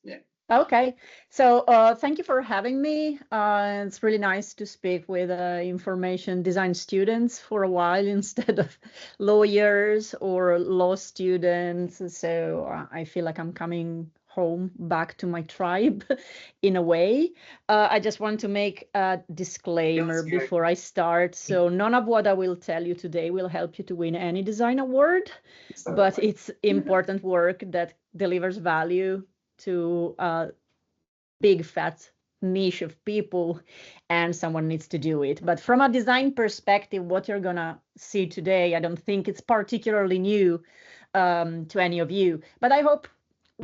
Yeah. Okay, so thank you for having me. It's really nice to speak with information design students for a while instead of lawyers or law students. So I feel like I'm coming home back to my tribe in a way. I just want to make a disclaimer before I start. So none of what I will tell you today will help you to win any design award, but it's important work that delivers value to a big fat niche of people, and someone needs to do it. But from a design perspective, what you're gonna see today, I don't think it's particularly new to any of you. But I hope I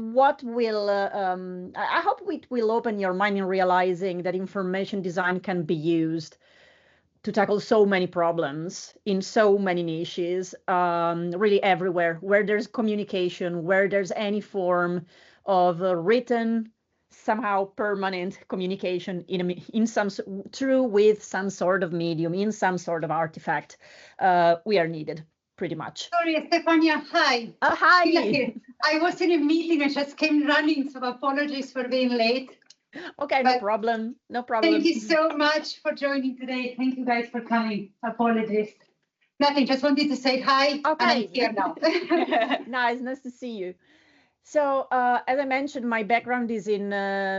hope it will open your mind in realizing that information design can be used to tackle so many problems in so many niches, really everywhere, where there's communication, where there's any form of written, somehow permanent communication in some through with some sort of medium, in some sort of artifact, we are needed pretty much. Sorry, Stefania, hi. Hi. I was in a meeting and just came running, so apologies for being late. Okay, no problem. No problem. Thank you so much for joining today. Thank you guys for coming. Apologies. Nothing, just wanted to say hi. Okay. And I'm here now. Nice to see you. So as I mentioned, my background is in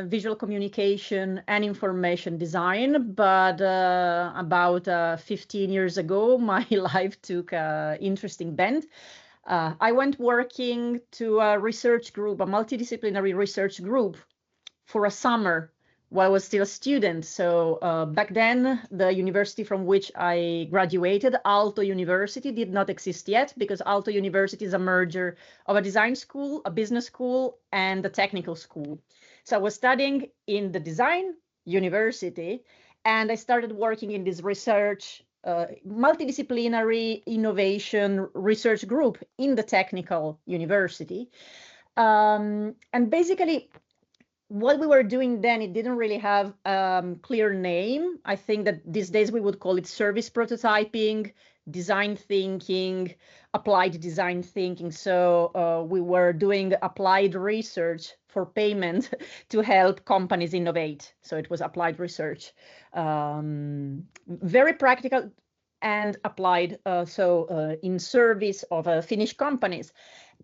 visual communication and information design, but about 15 years ago, my life took an interesting bend. I went working to a research group, a multidisciplinary research group, for a summer while I was still a student. So back then, the university from which I graduated, Aalto University, did not exist yet, because Aalto University is a merger of a design school, a business school, and a technical school. So I was studying in the design university, and I started working in this research, multidisciplinary innovation research group in the technical university. And basically, what we were doing then, it didn't really have a clear name. I think that these days we would call it service prototyping, design thinking, applied design thinking. So we were doing applied research for payment to help companies innovate. So it was applied research, very practical and applied, in service of Finnish companies.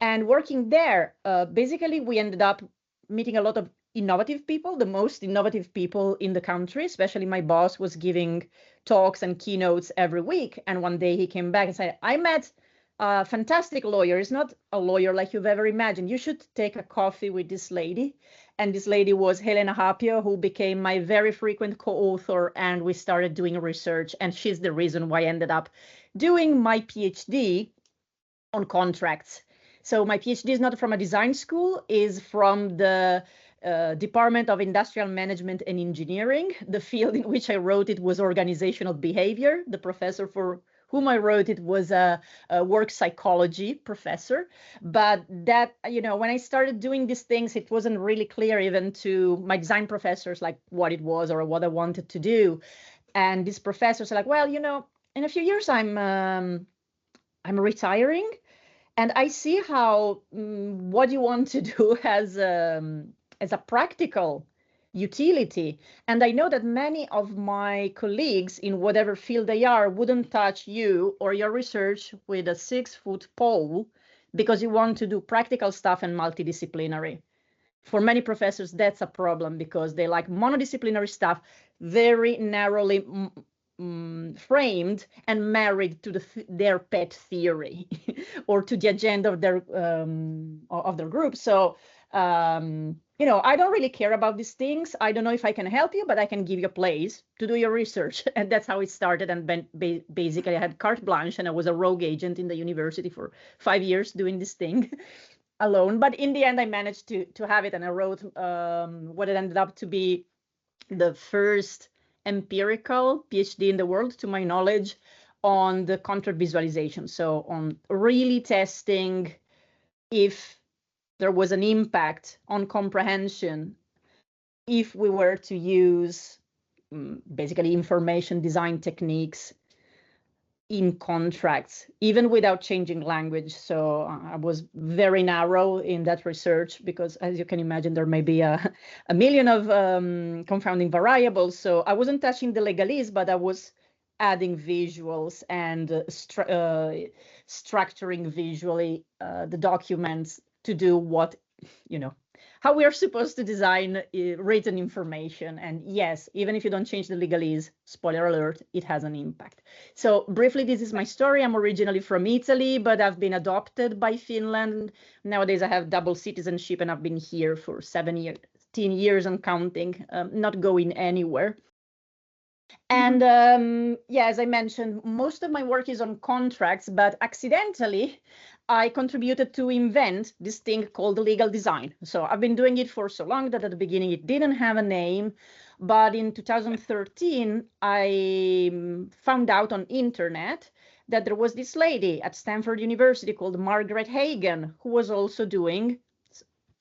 And working there, basically we ended up meeting a lot of innovative people, the most innovative people in the country. Especially my boss was giving talks and keynotes every week. And one day he came back and said, I met a fantastic lawyer. He's not a lawyer like you've ever imagined. You should take a coffee with this lady. And this lady was Helena Hapio, who became my very frequent co-author. And we started doing research. And she's the reason why I ended up doing my PhD on contracts. So my PhD is not from a design school, is from the Department of Industrial Management and Engineering. The field in which I wrote it was organizational behavior. The professor for whom I wrote it was a work psychology professor. But that, when I started doing these things, it wasn't really clear even to my design professors, like what it was or what I wanted to do. And these professors are like, well, in a few years I'm retiring, and I see how what you want to do as a practical utility. And I know that many of my colleagues in whatever field they are wouldn't touch you or your research with a 6-foot pole, because you want to do practical stuff and multidisciplinary. For many professors, that's a problem, because they like monodisciplinary stuff, very narrowly framed and married to their pet theory or to the agenda of their group. So I don't really care about these things. I don't know if I can help you, but I can give you a place to do your research. And that's how it started. And basically I had carte blanche, and I was a rogue agent in the university for 5 years doing this thing alone. But in the end, I managed to have it. And I wrote what it ended up to be the first empirical PhD in the world, to my knowledge, on the contract visualization. So on really testing if there was an impact on comprehension if we were to use basically information design techniques in contracts, even without changing language. So I was very narrow in that research because, as you can imagine, there may be a million of confounding variables. So I wasn't touching the legalese, but I was adding visuals and structuring visually the documents to do what, how we are supposed to design written information. And yes, even if you don't change the legalese, spoiler alert, it has an impact. So briefly, this is my story. I'm originally from Italy, but I've been adopted by Finland. Nowadays, I have double citizenship and I've been here for 17 years and counting, not going anywhere. And yeah, as I mentioned, most of my work is on contracts, but accidentally, I contributed to invent this thing called legal design. So I've been doing it for so long that at the beginning it didn't have a name. But in 2013, I found out on internet that there was this lady at Stanford University called Margaret Hagan, who was also doing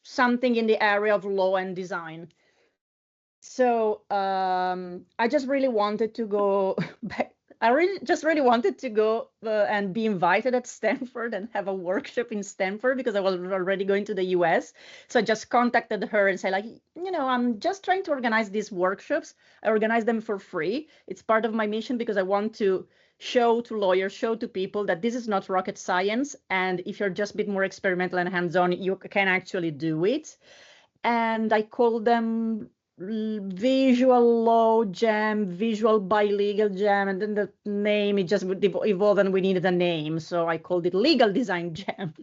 something in the area of law and design. So I just really wanted to go back. I just really wanted to go and be invited at Stanford and have a workshop in Stanford because I was already going to the US. So I just contacted her and said, like, I'm just trying to organize these workshops. I organize them for free. It's part of my mission because I want to show to lawyers, show to people that this is not rocket science. And if you're just a bit more experimental and hands-on, you can actually do it. And I called them Visual Law Jam, Visual Bilegal Jam, and then the name, it just would evolve and we needed a name. So I called it Legal Design Jam.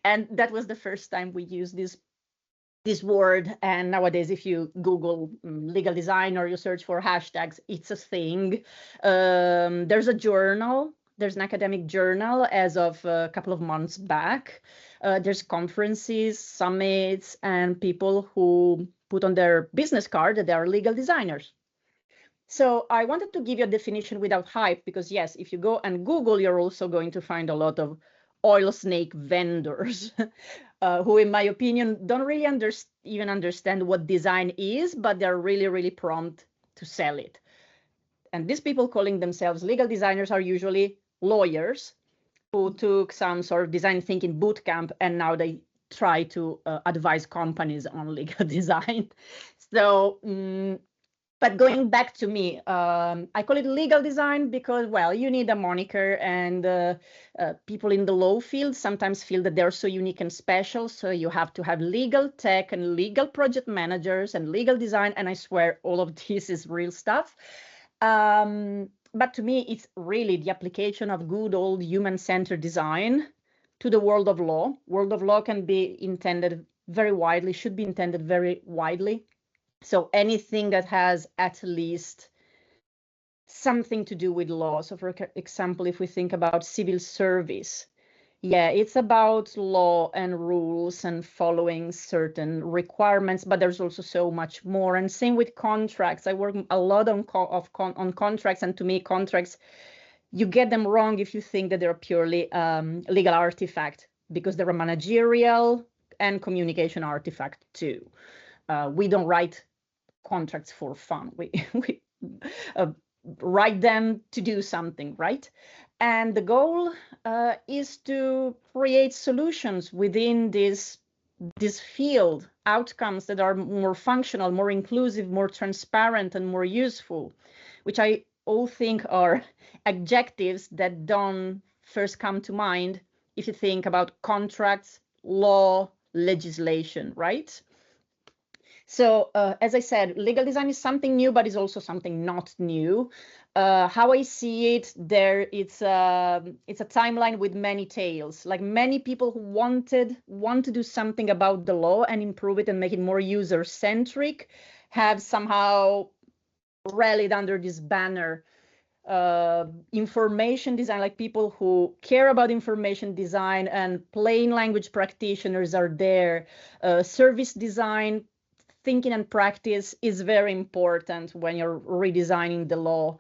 And that was the first time we used this word. And nowadays, if you Google legal design or you search for hashtags, it's a thing. There's a journal. There's an academic journal as of a couple of months back. There's conferences, summits, and people who put on their business card that they are legal designers. So I wanted to give you a definition without hype, because yes, if you go and Google, you're also going to find a lot of oil snake vendors who, in my opinion, don't really even understand what design is, but they're really, really prompt to sell it. And these people calling themselves legal designers are usually lawyers who took some sort of design thinking boot camp, and now they try to advise companies on legal design. So, but going back to me, I call it legal design because, well, you need a moniker, and people in the law field sometimes feel that they're so unique and special. So you have to have legal tech and legal project managers and legal design. And I swear all of this is real stuff. But to me, it's really the application of good old human-centered design to the world of law. World of law can be intended very widely, should be intended very widely. So anything that has at least something to do with law. So for example, if we think about civil service, yeah, it's about law and rules and following certain requirements, but there's also so much more. And same with contracts. I work a lot on contracts, and to me, contracts, you get them wrong if you think that they're purely legal artifact, because they're a managerial and communication artifact too. We don't write contracts for fun. We write them to do something, right? And the goal is to create solutions within this field, outcomes that are more functional, more inclusive, more transparent, and more useful, which I all think are adjectives that don't first come to mind if you think about contracts, law, legislation, right? So as I said, legal design is something new, but it's also something not new. How I see it, it's a timeline with many tales. Like many people who want to do something about the law and improve it and make it more user-centric have somehow rallied under this banner. Information design, like people who care about information design, and plain language practitioners are there. Service design, thinking and practice is very important when you're redesigning the law.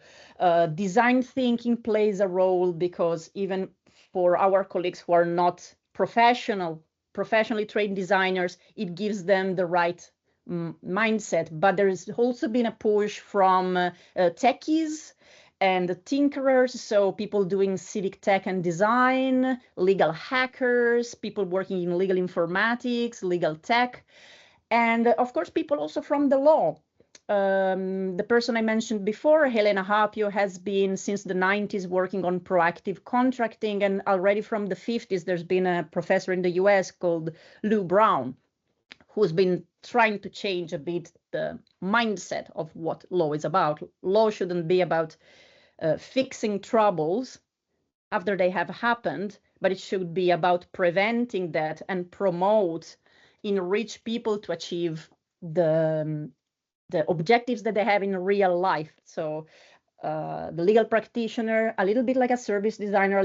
Design thinking plays a role, because even for our colleagues who are not professionally trained designers, it gives them the right mindset. But there's also been a push from techies and tinkerers, so people doing civic tech and design, legal hackers, people working in legal informatics, legal tech, and of course, people also from the law. The person I mentioned before, Helena Hapio, has been since the 90s working on proactive contracting, and already from the 50s, there's been a professor in the US called Lou Brown, who's been trying to change a bit the mindset of what law is about. Law shouldn't be about fixing troubles after they have happened, but it should be about preventing that and promote, enrich people to achieve the objectives that they have in real life. So the legal practitioner, a little bit like a service designer, a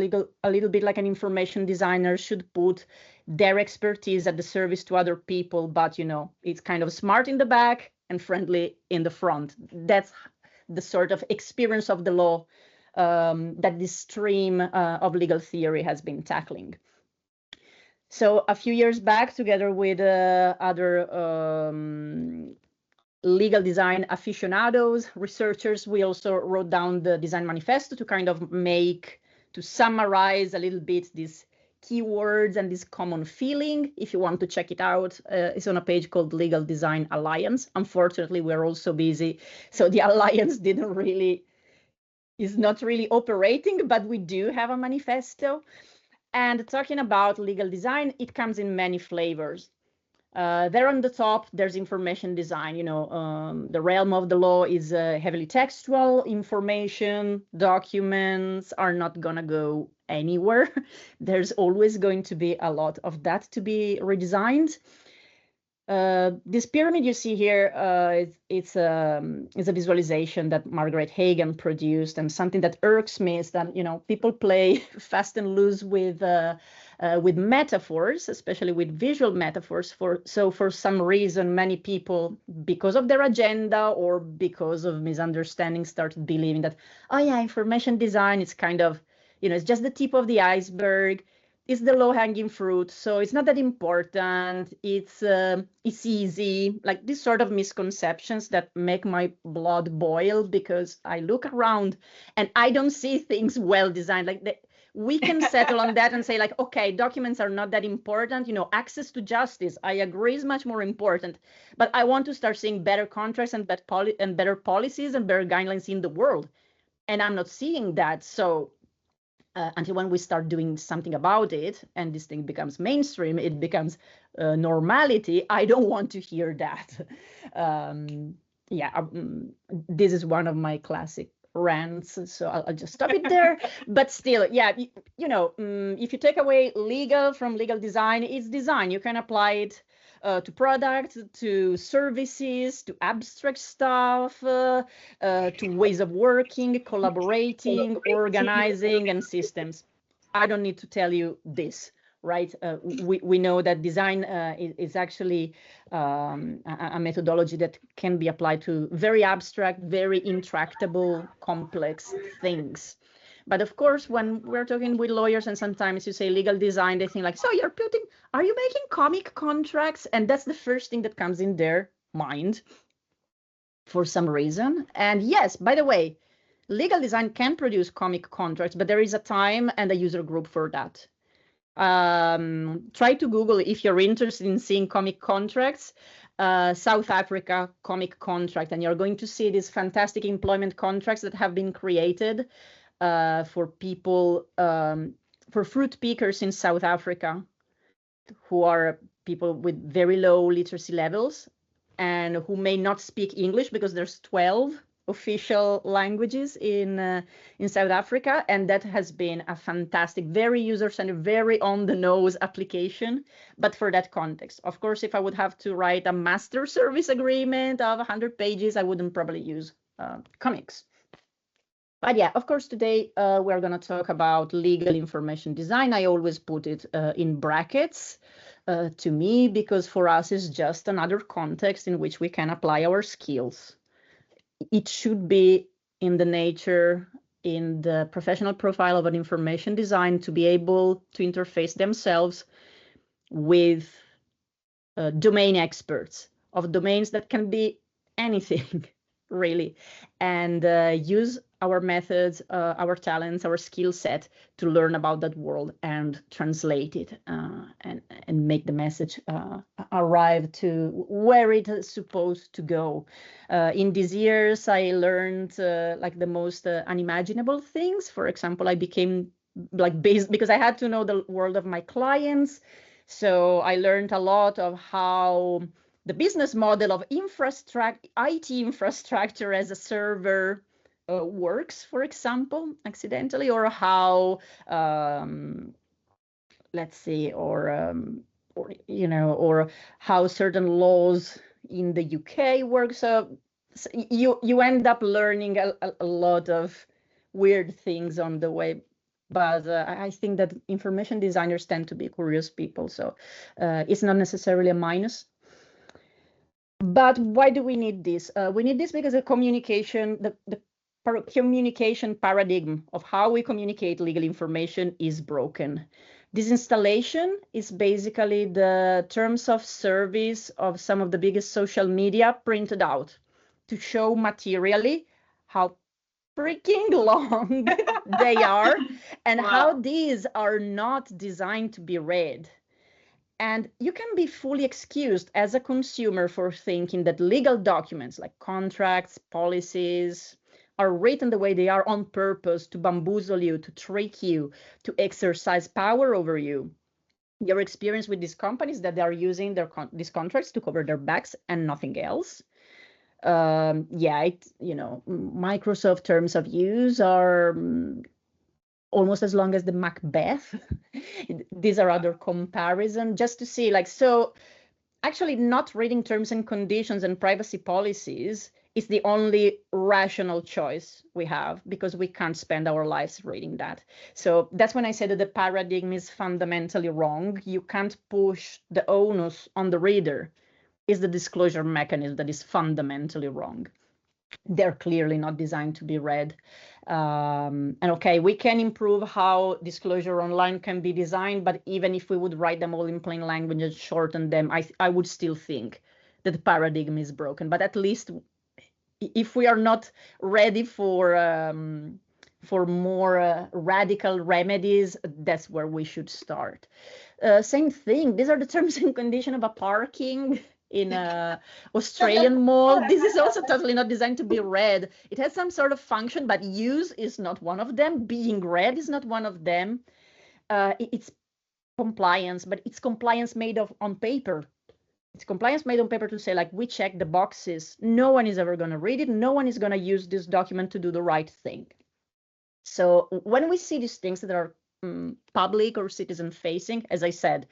little bit like an information designer, should put their expertise at the service to other people, but it's kind of smart in the back and friendly in the front. That's the sort of experience of the law that this stream of legal theory has been tackling. So a few years back, together with other legal design aficionados, researchers, we also wrote down the design manifesto to kind of to summarize a little bit these keywords and this common feeling. If you want to check it out, it's on a page called Legal Design Alliance. Unfortunately, we're also busy, so the alliance is not really operating, but we do have a manifesto. And talking about legal design, it comes in many flavors. There on the top, there's information design. The realm of the law is heavily textual. Information, documents are not gonna go anywhere. There's always going to be a lot of that to be redesigned. This pyramid you see here, it's a visualization that Margaret Hagan produced, and something that irks me is that people play fast and loose with metaphors, especially with visual metaphors. So for some reason, many people, because of their agenda or because of misunderstanding, started believing that, oh yeah, information design is kind of, it's just the tip of the iceberg. It's the low-hanging fruit, so it's not that important. It's easy, like these sort of misconceptions that make my blood boil, because I look around and I don't see things well designed. Like we can settle on that and say, like, okay, documents are not that important. Access to justice, I agree, is much more important. But I want to start seeing better contracts and better policies and better guidelines in the world, and I'm not seeing that. So until when we start doing something about it and this thing becomes mainstream, it becomes normality, I don't want to hear that. This is one of my classic rants, so I'll just stop it there. But still, yeah, if you take away legal from legal design, it's design. You can apply it to products, to services, to abstract stuff, to ways of working, collaborating, organizing, and systems. I don't need to tell you this, right? We know that design is actually a methodology that can be applied to very abstract, very intractable, complex things. But of course, when we're talking with lawyers and sometimes you say legal design, they think like, so are you making comic contracts? And that's the first thing that comes in their mind for some reason. And yes, by the way, legal design can produce comic contracts, but there is a time and a user group for that. Try to Google if you're interested in seeing comic contracts, South Africa comic contract, and you're going to see these fantastic employment contracts that have been created for people, for fruit pickers in South Africa, who are people with very low literacy levels and who may not speak English, because there's 12 official languages in South Africa, and that has been a fantastic, very user-centered, very on-the-nose application, but for that context. Of course, if I would have to write a master service agreement of 100 pages, I wouldn't probably use comics. But yeah, of course, today we're going to talk about legal information design. I always put it in brackets to me, because for us it's just another context in which we can apply our skills. It should be in the nature, in the professional profile of an information design, to be able to interface themselves with domain experts of domains that can be anything, really, and use our methods, our talents, our skill set to learn about that world and translate it and make the message arrive to where it is supposed to go. In these years, I learned like the most unimaginable things. For example, I became like based because I had to know the world of my clients. So I learned a lot of how the business model of IT infrastructure as a server works, for example, accidentally, or how, let's say, or how certain laws in the UK work. So you end up learning a lot of weird things on the way. But I think that information designers tend to be curious people, so it's not necessarily a minus. But why do we need this? We need this because the communication, the communication paradigm of how we communicate legal information is broken. This installation is basically the terms of service of some of the biggest social media printed out to show materially how freaking long they are and how these are not designed to be read. And you can be fully excused as a consumer for thinking that legal documents like contracts, policies, are written the way they are on purpose to bamboozle you, to trick you, to exercise power over you. Your experience with these companies that they are using these contracts to cover their backs and nothing else. Microsoft terms of use are almost as long as the Macbeth. These are other comparisons just to see, like, so actually not reading terms and conditions and privacy policies is the only rational choice we have, because we can't spend our lives reading that. So that's when I said that the paradigm is fundamentally wrong. You can't push the onus on the reader. It's the disclosure mechanism that is fundamentally wrong. They're clearly not designed to be read. And okay, we can improve how disclosure online can be designed, but even if we would write them all in plain language and shorten them, I would still think that the paradigm is broken. But at least if we are not ready for more radical remedies, that's where we should start. Same thing, these are the terms and conditions of a parking in a Australian mall. This is also totally not designed to be read. It has some sort of function, but use is not one of them. Being read is not one of them. It's compliance, but it's compliance made on paper. It's compliance made on paper to say, like, we check the boxes. No one is ever going to read it. No one is going to use this document to do the right thing. So when we see these things that are public or citizen facing, as I said,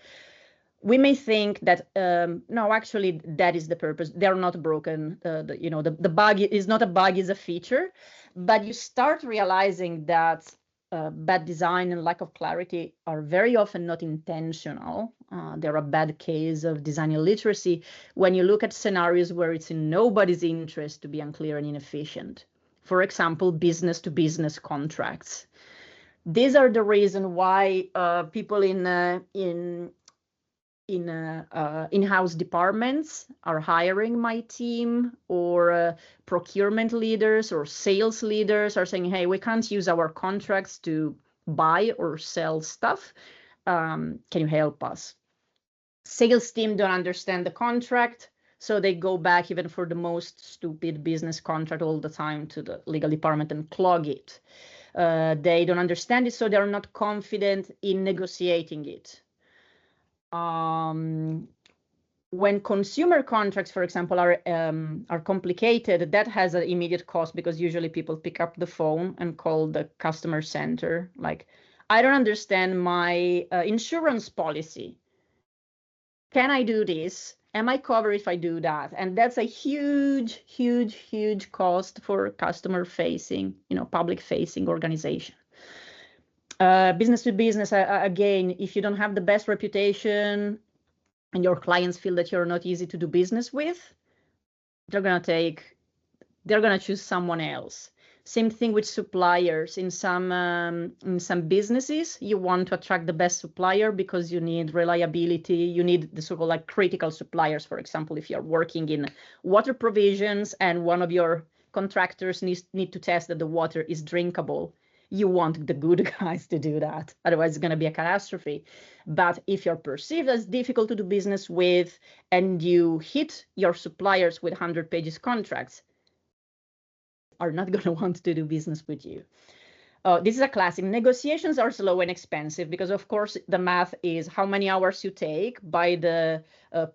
we may think that, no, actually, that is the purpose. They're not broken. The bug is not a bug, is a feature. But you start realizing that bad design and lack of clarity are very often not intentional. They're a bad case of design illiteracy when you look at scenarios where it's in nobody's interest to be unclear and inefficient. For example, business-to-business contracts. These are the reason why people in-house departments are hiring my team, or procurement leaders or sales leaders are saying, hey, we can't use our contracts to buy or sell stuff. Can you help us? Sales team don't understand the contract, so they go back even for the most stupid business contract all the time to the legal department and clog it. They don't understand it, so they're not confident in negotiating it. When consumer contracts, for example, are complicated, that has an immediate cost, because usually people pick up the phone and call the customer center. Like, I don't understand my insurance policy. Can I do this? Am I covered if I do that? And that's a huge, huge, huge cost for customer-facing, public-facing organization. Business to business, again, if you don't have the best reputation and your clients feel that you're not easy to do business with, they're gonna choose someone else. Same thing with suppliers. In some businesses, you want to attract the best supplier because you need reliability. You need the so-called like critical suppliers. For example, if you're working in water provisions and one of your contractors need to test that the water is drinkable. You want the good guys to do that. Otherwise, it's going to be a catastrophe. But if you're perceived as difficult to do business with and you hit your suppliers with 100 pages contracts, are not going to want to do business with you. This is a classic. Negotiations are slow and expensive because, of course, the math is how many hours you take by the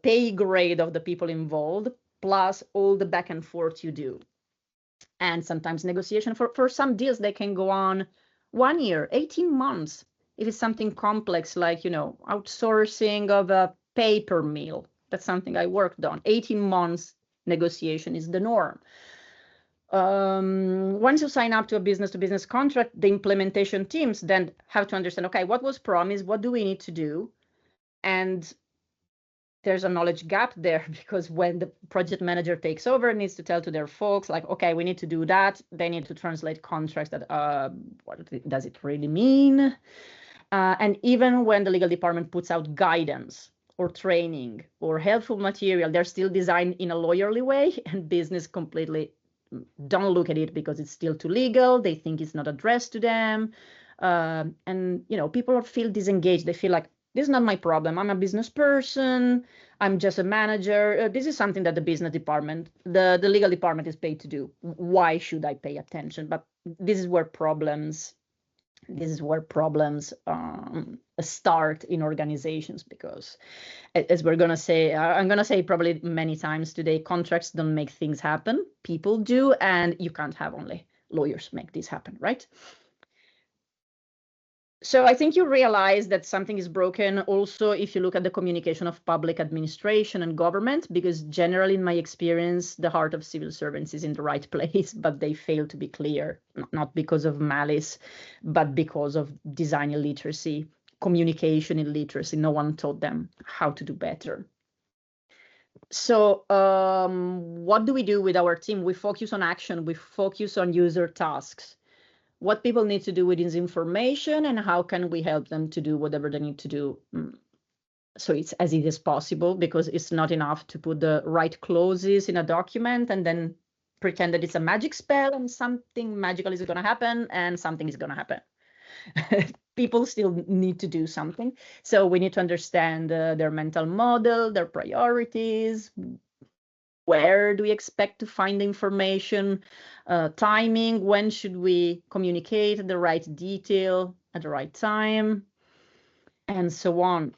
pay grade of the people involved, plus all the back and forth you do. And sometimes negotiation for some deals, they can go on 1 year, 18 months. If it's something complex like, outsourcing of a paper mill, that's something I worked on. 18 months negotiation is the norm. Once you sign up to a business-to-business contract, the implementation teams then have to understand, okay, what was promised? What do we need to do? And there's a knowledge gap there because when the project manager takes over, it needs to tell to their folks, like, okay, we need to do that. They need to translate contracts that, what does it really mean? And even when the legal department puts out guidance or training or helpful material, they're still designed in a lawyerly way, and business completely don't look at it because it's still too legal. They think it's not addressed to them. And, people feel disengaged. They feel like, this is not my problem. I'm a business person. I'm just a manager. This is something that the business department, the legal department is paid to do. Why should I pay attention? But this is where problems start in organizations, because as we're going to say, I'm going to say probably many times today, contracts don't make things happen. People do, and you can't have only lawyers make this happen, right? So I think you realize that something is broken also if you look at the communication of public administration and government, because generally in my experience, the heart of civil servants is in the right place, but they fail to be clear, not because of malice, but because of design illiteracy, communication illiteracy. No one taught them how to do better. So what do we do with our team? We focus on action. We focus on user tasks. What people need to do with this information, and how can we help them to do whatever they need to do. So it's as easy as possible, because it's not enough to put the right clauses in a document and then pretend that it's a magic spell and something magical is going to happen and something is going to happen. People still need to do something. So we need to understand their mental model, their priorities. Where do we expect to find the information, timing, when should we communicate the right detail at the right time, and so on.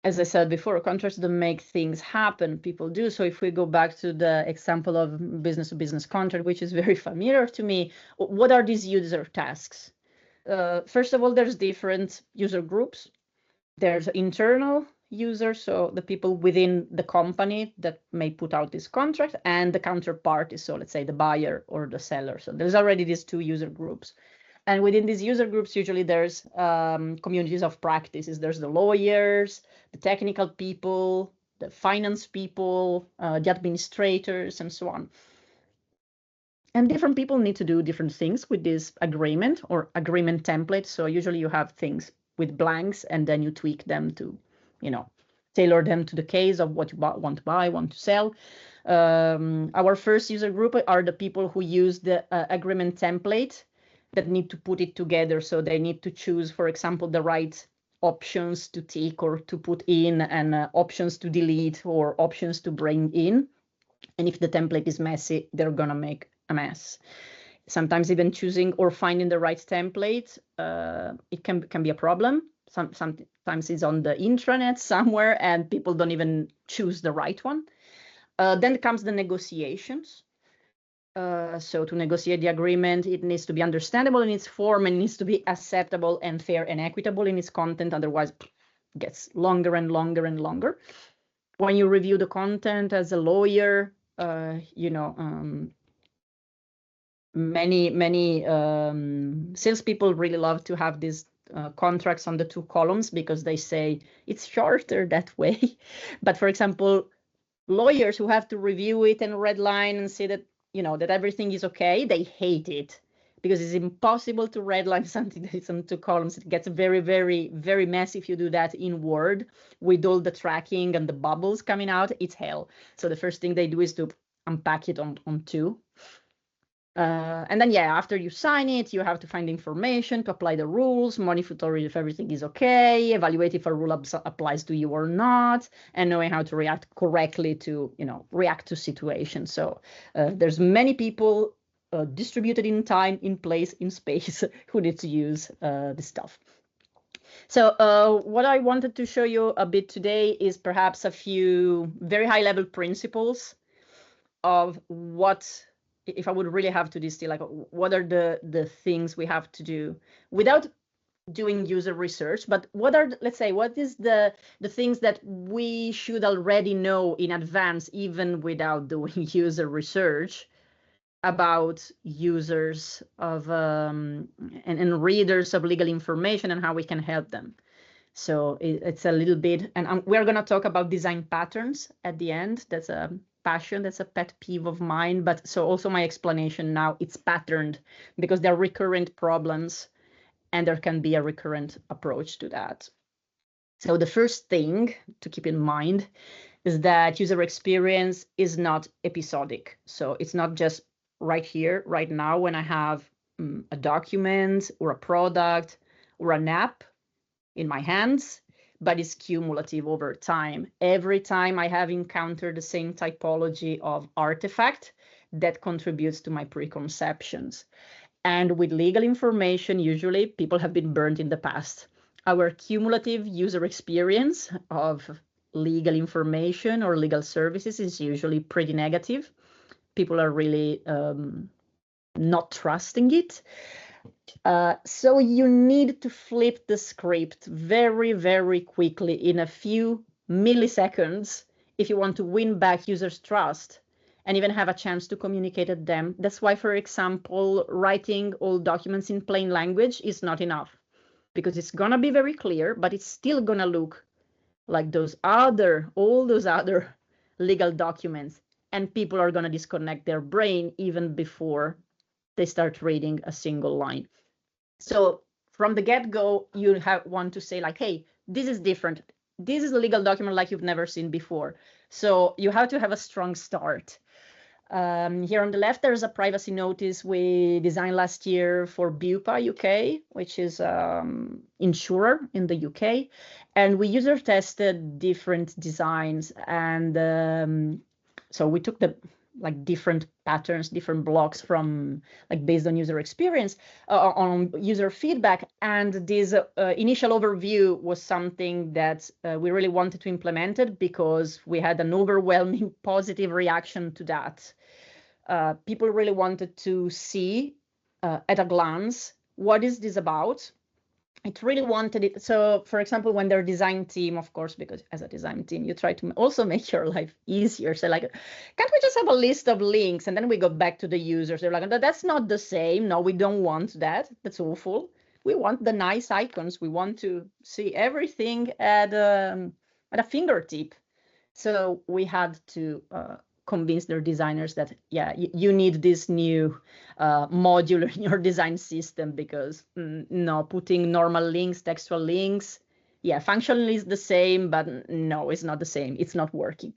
As I said before, contracts don't make things happen, people do. So if we go back to the example of business-to-business contract, which is very familiar to me, what are these user tasks? First of all, there's different user groups. There's internal users, so the people within the company that may put out this contract, and the counterparty, so let's say the buyer or the seller. So there's already these two user groups. And within these user groups, usually there's communities of practices. There's the lawyers, the technical people, the finance people, the administrators, and so on. And different people need to do different things with this agreement or agreement template. So usually you have things with blanks, and then you tweak them to, tailor them to the case of what you want to buy, want to sell. Our first user group are the people who use the agreement template that need to put it together. So they need to choose, for example, the right options to tick or to put in, and options to delete or options to bring in. And if the template is messy, they're going to make a mess. Sometimes even choosing or finding the right template, it can be a problem. Sometimes it's on the intranet somewhere and people don't even choose the right one. Then comes the negotiations. So to negotiate the agreement, it needs to be understandable in its form, and it needs to be acceptable and fair and equitable in its content. Otherwise, it gets longer and longer and longer. When you review the content as a lawyer, many salespeople really love to have these contracts on the two columns, because they say it's shorter that way. But for example, lawyers who have to review it and redline and say that, that everything is okay, they hate it, because it's impossible to redline something that is on two columns. It gets very, very, very messy if you do that in Word with all the tracking and the bubbles coming out. It's hell. So the first thing they do is to unpack it on two. And then, yeah, after you sign it, you have to find information to apply the rules, monitor if everything is okay, evaluate if a rule applies to you or not, and knowing how to react correctly to, react to situations. So there's many people distributed in time, in place, in space who need to use this stuff. So what I wanted to show you a bit today is perhaps a few very high-level principles of what, if I would really have to distill, like what are the things we have to do without doing user research, but what are, let's say, what is the things that we should already know in advance, even without doing user research, about users of and readers of legal information and how we can help them. So it's a little bit, and we're going to talk about design patterns at the end. That's a passion, that's a pet peeve of mine. But so also my explanation now, it's patterned because there are recurrent problems and there can be a recurrent approach to that. So the first thing to keep in mind is that user experience is not episodic. So it's not just right here, right now, when I have a document or a product or an app in my hands, but it's cumulative over time. Every time I have encountered the same typology of artifact that contributes to my preconceptions. And with legal information, usually people have been burned in the past. Our cumulative user experience of legal information or legal services is usually pretty negative. People are really not trusting it. So you need to flip the script very, very quickly in a few milliseconds if you want to win back users' trust and even have a chance to communicate at them. That's why, for example, writing all documents in plain language is not enough, because it's going to be very clear, but it's still going to look like all those other legal documents, and people are going to disconnect their brain even before they start reading a single line. So from the get-go, you want to say like, hey, this is different. This is a legal document like you've never seen before. So you have to have a strong start. Here on the left, there's a privacy notice we designed last year for Bupa UK, which is insurer in the UK. And we user tested different designs. And so we took the different patterns, different blocks from based on user experience, on user feedback. And this initial overview was something that we really wanted to implement it because we had an overwhelming positive reaction to that. People really wanted to see at a glance, what is this about? It really wanted it. So, for example, when their design team, of course, because as a design team, you try to also make your life easier. So like, can't we just have a list of links? And then we go back to the users. They're like, no, that's not the same. No, we don't want that. That's awful. We want the nice icons. We want to see everything at a fingertip. So we had to convince their designers that, yeah, you need this new module in your design system because no, putting normal links, textual links, yeah, functionally is the same, but no, it's not the same. It's not working.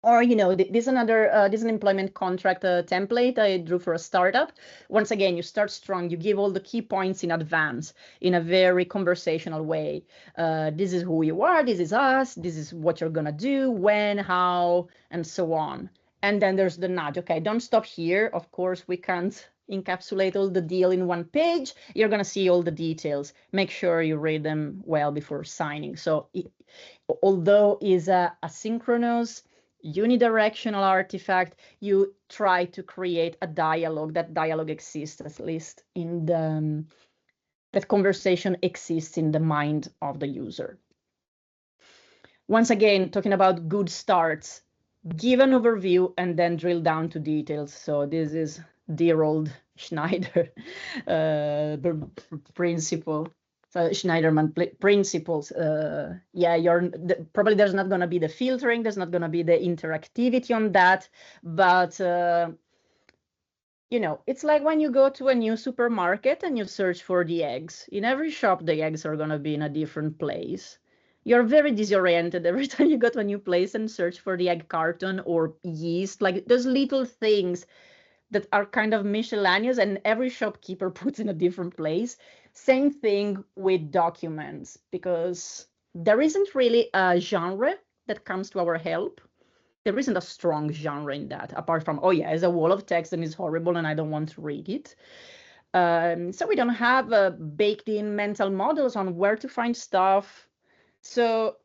Or, this is an employment contract template I drew for a startup. Once again, you start strong, you give all the key points in advance in a very conversational way. This is who you are, this is us, this is what you're gonna do, when, how, and so on. And then there's the nudge. Okay, don't stop here. Of course, we can't encapsulate all the deal in one page. You're gonna see all the details. Make sure you read them well before signing. So although is asynchronous, unidirectional artifact, you try to create a dialogue. That dialogue exists, at least in that conversation exists in the mind of the user. Once again, talking about good starts, give an overview and then drill down to details. So this is dear old Schneider principle. So Schneiderman principles. Yeah, probably there's not going to be the filtering, there's not going to be the interactivity on that, but it's like when you go to a new supermarket and you search for the eggs. In every shop, the eggs are going to be in a different place. you're very disoriented every time you go to a new place and search for the egg carton or yeast, like those little things that are kind of miscellaneous and every shopkeeper puts in a different place. Same thing with documents, because there isn't really a genre that comes to our help. There isn't a strong genre in that, apart from, oh yeah, it's a wall of text and it's horrible and I don't want to read it. So we don't have baked in mental models on where to find stuff. So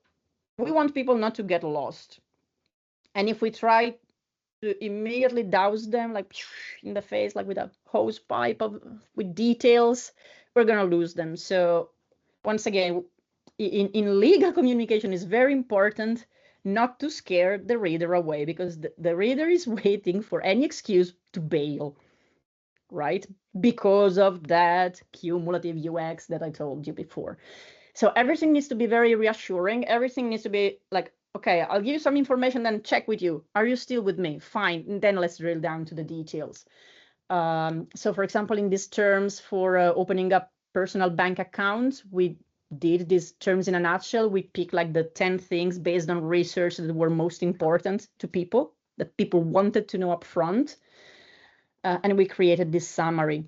we want people not to get lost. And if we try to immediately douse them like in the face, like with a hose pipe with details, we're going to lose them. So once again, in legal communication, it's very important not to scare the reader away, because the reader is waiting for any excuse to bail, right? Because of that cumulative UX that I told you before. So everything needs to be very reassuring. Everything needs to be like, okay, I'll give you some information, then check with you. Are you still with me? Fine. And then let's drill down to the details. So for example, in these terms for opening up personal bank accounts, we did these terms in a nutshell. We picked like the 10 things based on research that were most important to people, that people wanted to know up front. And we created this summary.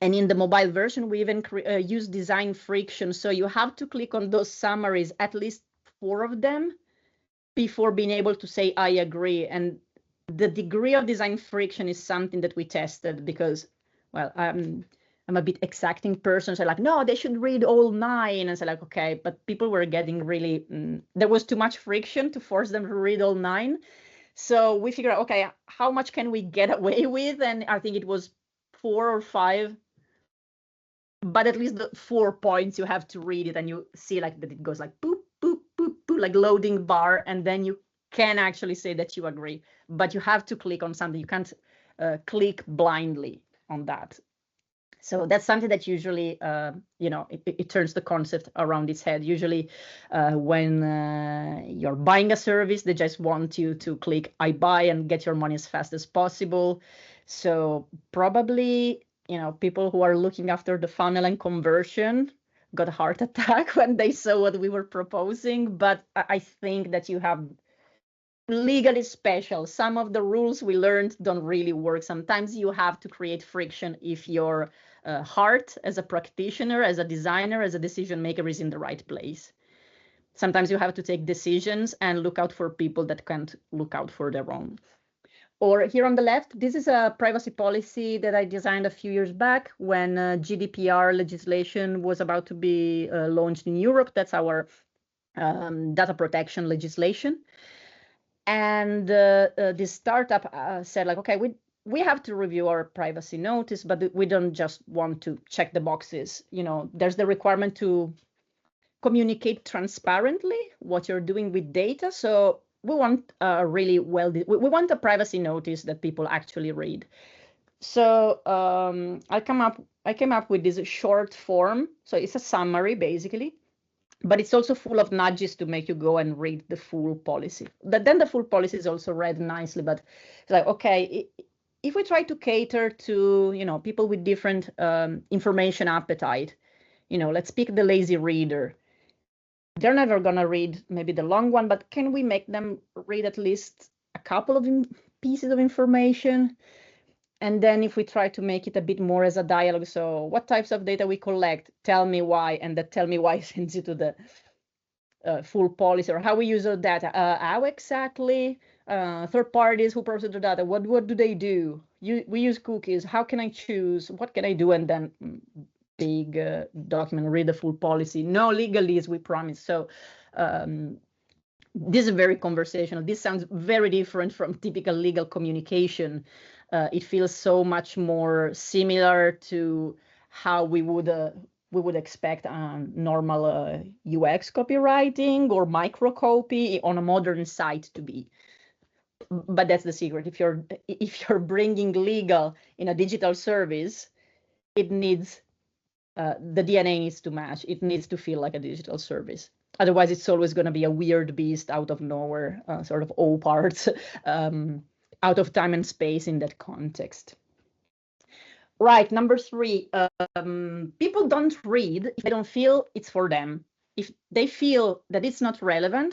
And in the mobile version, we even use design friction. So you have to click on those summaries, at least 4 of them, before being able to say, I agree. And the degree of design friction is something that we tested because, well, I'm a bit exacting person. So like, no, they should read all 9. And so like, okay, but people were getting really, there was too much friction to force them to read all 9. So we figured out, okay, how much can we get away with? And I think it was 4 or 5. But at least the 4 points you have to read it, and you see like that it goes like boop, boop, boop, boop, like loading bar, and then you can actually say that you agree. But you have to click on something. You can't click blindly on that. So that's something that usually, it turns the concept around its head. Usually when you're buying a service, they just want you to click I buy and get your money as fast as possible. So probably, people who are looking after the funnel and conversion got a heart attack when they saw what we were proposing. But I think that you have legally special. Some of the rules we learned don't really work. Sometimes you have to create friction if your heart as a practitioner, as a designer, as a decision maker is in the right place. Sometimes you have to take decisions and look out for people that can't look out for their own. Or here on the left, this is a privacy policy that I designed a few years back when GDPR legislation was about to be launched in Europe. That's our data protection legislation. And this startup said like, okay, we have to review our privacy notice, but we don't just want to check the boxes. There's the requirement to communicate transparently what you're doing with data. So we want we want a privacy notice that people actually read. So I came up with this short form. So it's a summary basically, but it's also full of nudges to make you go and read the full policy. Then the full policy is also read nicely, but it's like, okay, if we try to cater to, people with different information appetite, let's pick the lazy reader. They're never going to read maybe the long one, but can we make them read at least a couple of pieces of information? And then if we try to make it a bit more as a dialogue, so what types of data we collect, tell me why, and that tell me why sends you to the full policy, or how we use our data, how exactly, third parties who process the data, what do they do? We use cookies, how can I choose, what can I do? And then big document, read the full policy, no legalese, we promise. So this is very conversational. This sounds very different from typical legal communication. It feels so much more similar to how we would expect normal UX copywriting or microcopy on a modern site to be. But that's the secret. If you're bringing legal in a digital service, it needs the DNA needs to match. It needs to feel like a digital service. Otherwise, it's always going to be a weird beast out of nowhere, sort of all parts, out of time and space in that context. Right, number 3, people don't read if they don't feel it's for them. if they feel that it's not relevant,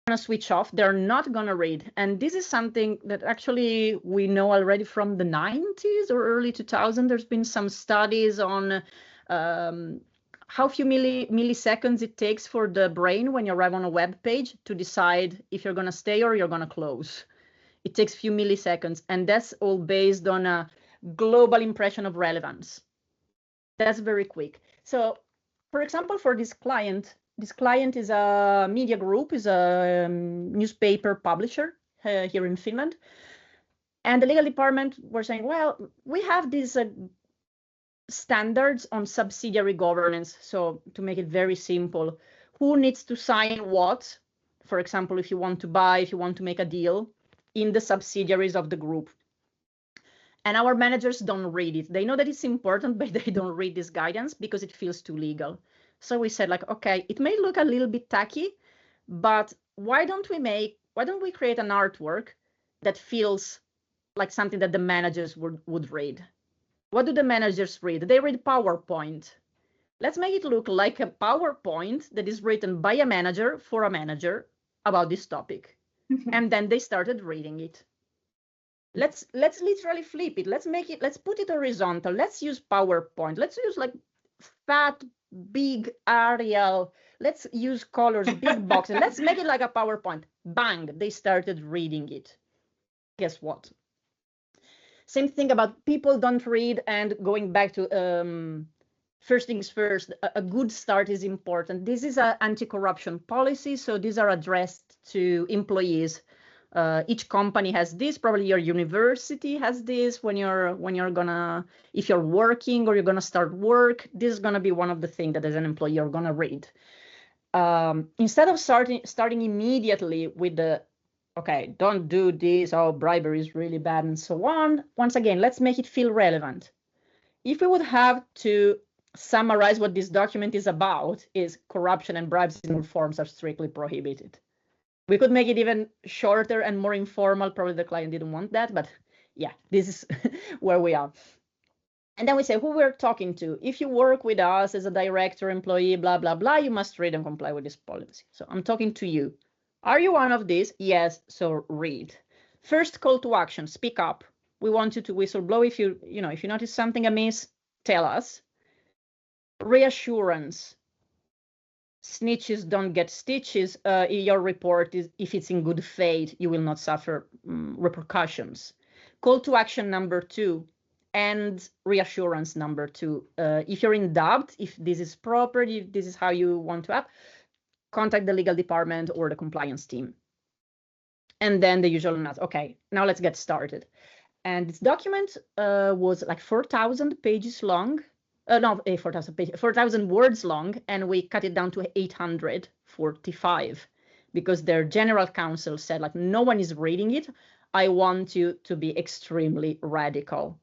they're going to switch off. They're not going to read. And this is something that actually we know already from the 90s or early 2000s. There's been some studies on how few milliseconds it takes for the brain when you arrive on a web page to decide if you're going to stay or you're going to close. It takes few milliseconds, and that's all based on a global impression of relevance. That's very quick. So, for example, for this client is a media group, is a newspaper publisher here in Finland. And the legal department were saying, well, we have these standards on subsidiary governance. So to make it very simple, who needs to sign what? For example, if you want to buy, if you want to make a deal in the subsidiaries of the group. And our managers don't read it. They know that it's important, but they don't read this guidance because it feels too legal. So we said, like, okay, it may look a little bit tacky, but why don't we create an artwork that feels like something that the managers would read? What do the managers read? They read PowerPoint. Let's make it look like a PowerPoint that is written by a manager for a manager about this topic. And then they started reading it. Let's literally flip it. Let's put it horizontal. Let's use PowerPoint. Let's use like fat, big Arial. Let's use colors, big boxes. Let's make it like a PowerPoint. Bang, they started reading it. Guess what? Same thing about people don't read, and going back to first things first, a good start is important. This is an anti-corruption policy, so these are addressed to employees. Each company has this. Probably your university has this. When you're gonna, if you're working or you're gonna start work, this is gonna be one of the things that as an employee you're gonna read. Instead of starting immediately with the, okay, don't do this, oh, bribery is really bad and so on. Once again, let's make it feel relevant. If we would have to summarize what this document is about, is corruption and bribes in all forms are strictly prohibited. We could make it even shorter and more informal. Probably the client didn't want that, but yeah, this is where we are. And then we say who we're talking to. If you work with us as a director, employee, blah, blah, blah, you must read and comply with this policy. So I'm talking to you. Are you one of these? Yes, so read. First call to action, speak up. We want you to whistleblow. If you notice something amiss, tell us. Reassurance. Snitches don't get stitches. Your report is, if it's in good faith, you will not suffer repercussions. Call to action number 2, and reassurance number 2. If you're in doubt, if this is proper, if this is how you want to act, contact the legal department or the compliance team. And then the usual note. Okay, now let's get started. And this document was like 4,000 pages long. 4,000 words long, and we cut it down to 845 because their general counsel said, like, no one is reading it. I want you to be extremely radical.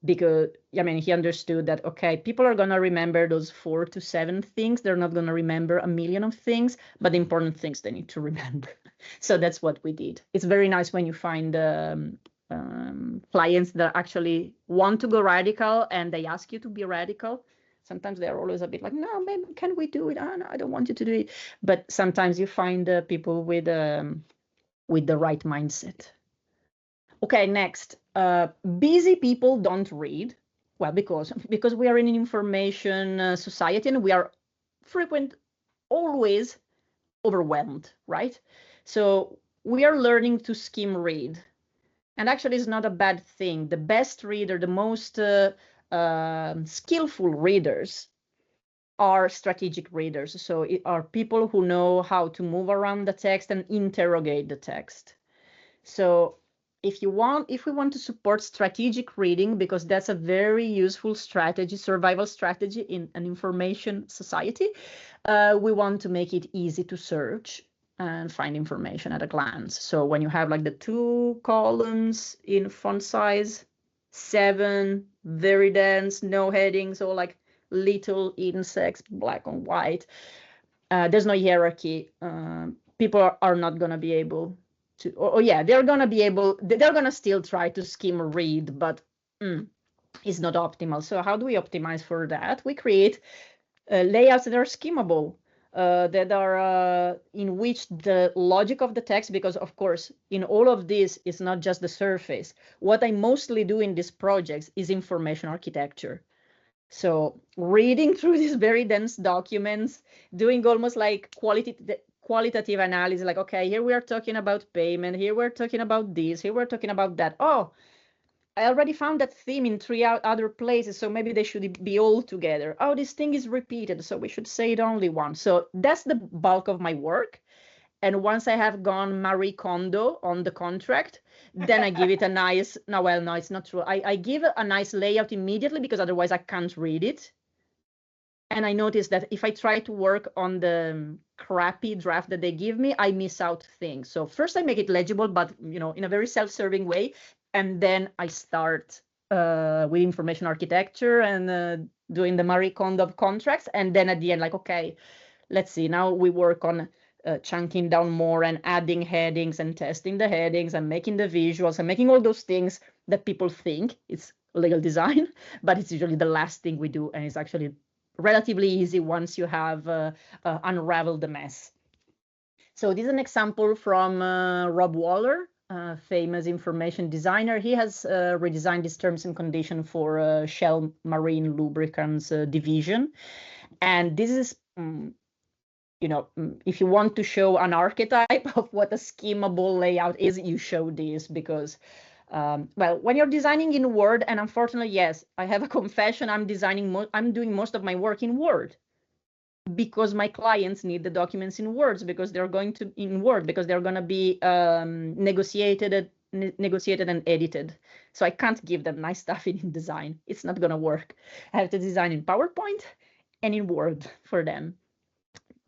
Because, I mean, he understood that, okay, people are going to remember those 4 to 7 things. They're not going to remember a million of things, but the important things they need to remember. So that's what we did. It's very nice when you find clients that actually want to go radical and they ask you to be radical. Sometimes they're always a bit like, no, maybe can we do it? Oh, no, I don't want you to do it. But sometimes you find people with the right mindset. Okay, next. Busy people don't read. Well, because we are in an information society and we are always overwhelmed, right? So we are learning to skim read. And actually, it's not a bad thing. The best reader, the most skillful readers are strategic readers. So it are people who know how to move around the text and interrogate the text. So if we want to support strategic reading, because that's a very useful strategy, survival strategy in an information society, we want to make it easy to search and find information at a glance. So when you have like the 2 columns in font size, 7, very dense, no headings, or like little insects, black and white, there's no hierarchy. People are not going to be able to, they're going to still try to skim read, but it's not optimal. So how do we optimize for that? We create layouts that are skimmable, that are in which the logic of the text, because of course, in all of this, it's not just the surface. What I mostly do in these projects is information architecture. So reading through these very dense documents, doing almost like qualitative analysis, like, okay, here we are talking about payment, here we're talking about this, here we're talking about that. Oh, I already found that theme in 3 other places, so maybe they should be all together. Oh, this thing is repeated, so we should say it only once. So that's the bulk of my work. And once I have gone Marie Kondo on the contract, then I give it a nice, no, well, no, it's not true. I give a nice layout immediately because otherwise I can't read it. And I noticed that if I try to work on the crappy draft that they give me, I miss out things. So first I make it legible, but in a very self-serving way. And then I start with information architecture and doing the Marie Kondo of contracts. And then at the end, like, okay, let's see, now we work on chunking down more and adding headings and testing the headings and making the visuals and making all those things that people think it's legal design, but it's usually the last thing we do. And it's actually relatively easy once you have unraveled the mess. So this is an example from Rob Waller, famous information designer. He has redesigned these terms and conditions for Shell Marine Lubricants division. And this is, if you want to show an archetype of what a skimmable layout is, you show this because, well, when you're designing in Word, and unfortunately, yes, I have a confession, I'm doing most of my work in Word because my clients need the documents in Word because they're going to be negotiated and edited. So I can't give them nice stuff in InDesign. It's not going to work. I have to design in PowerPoint and in Word for them.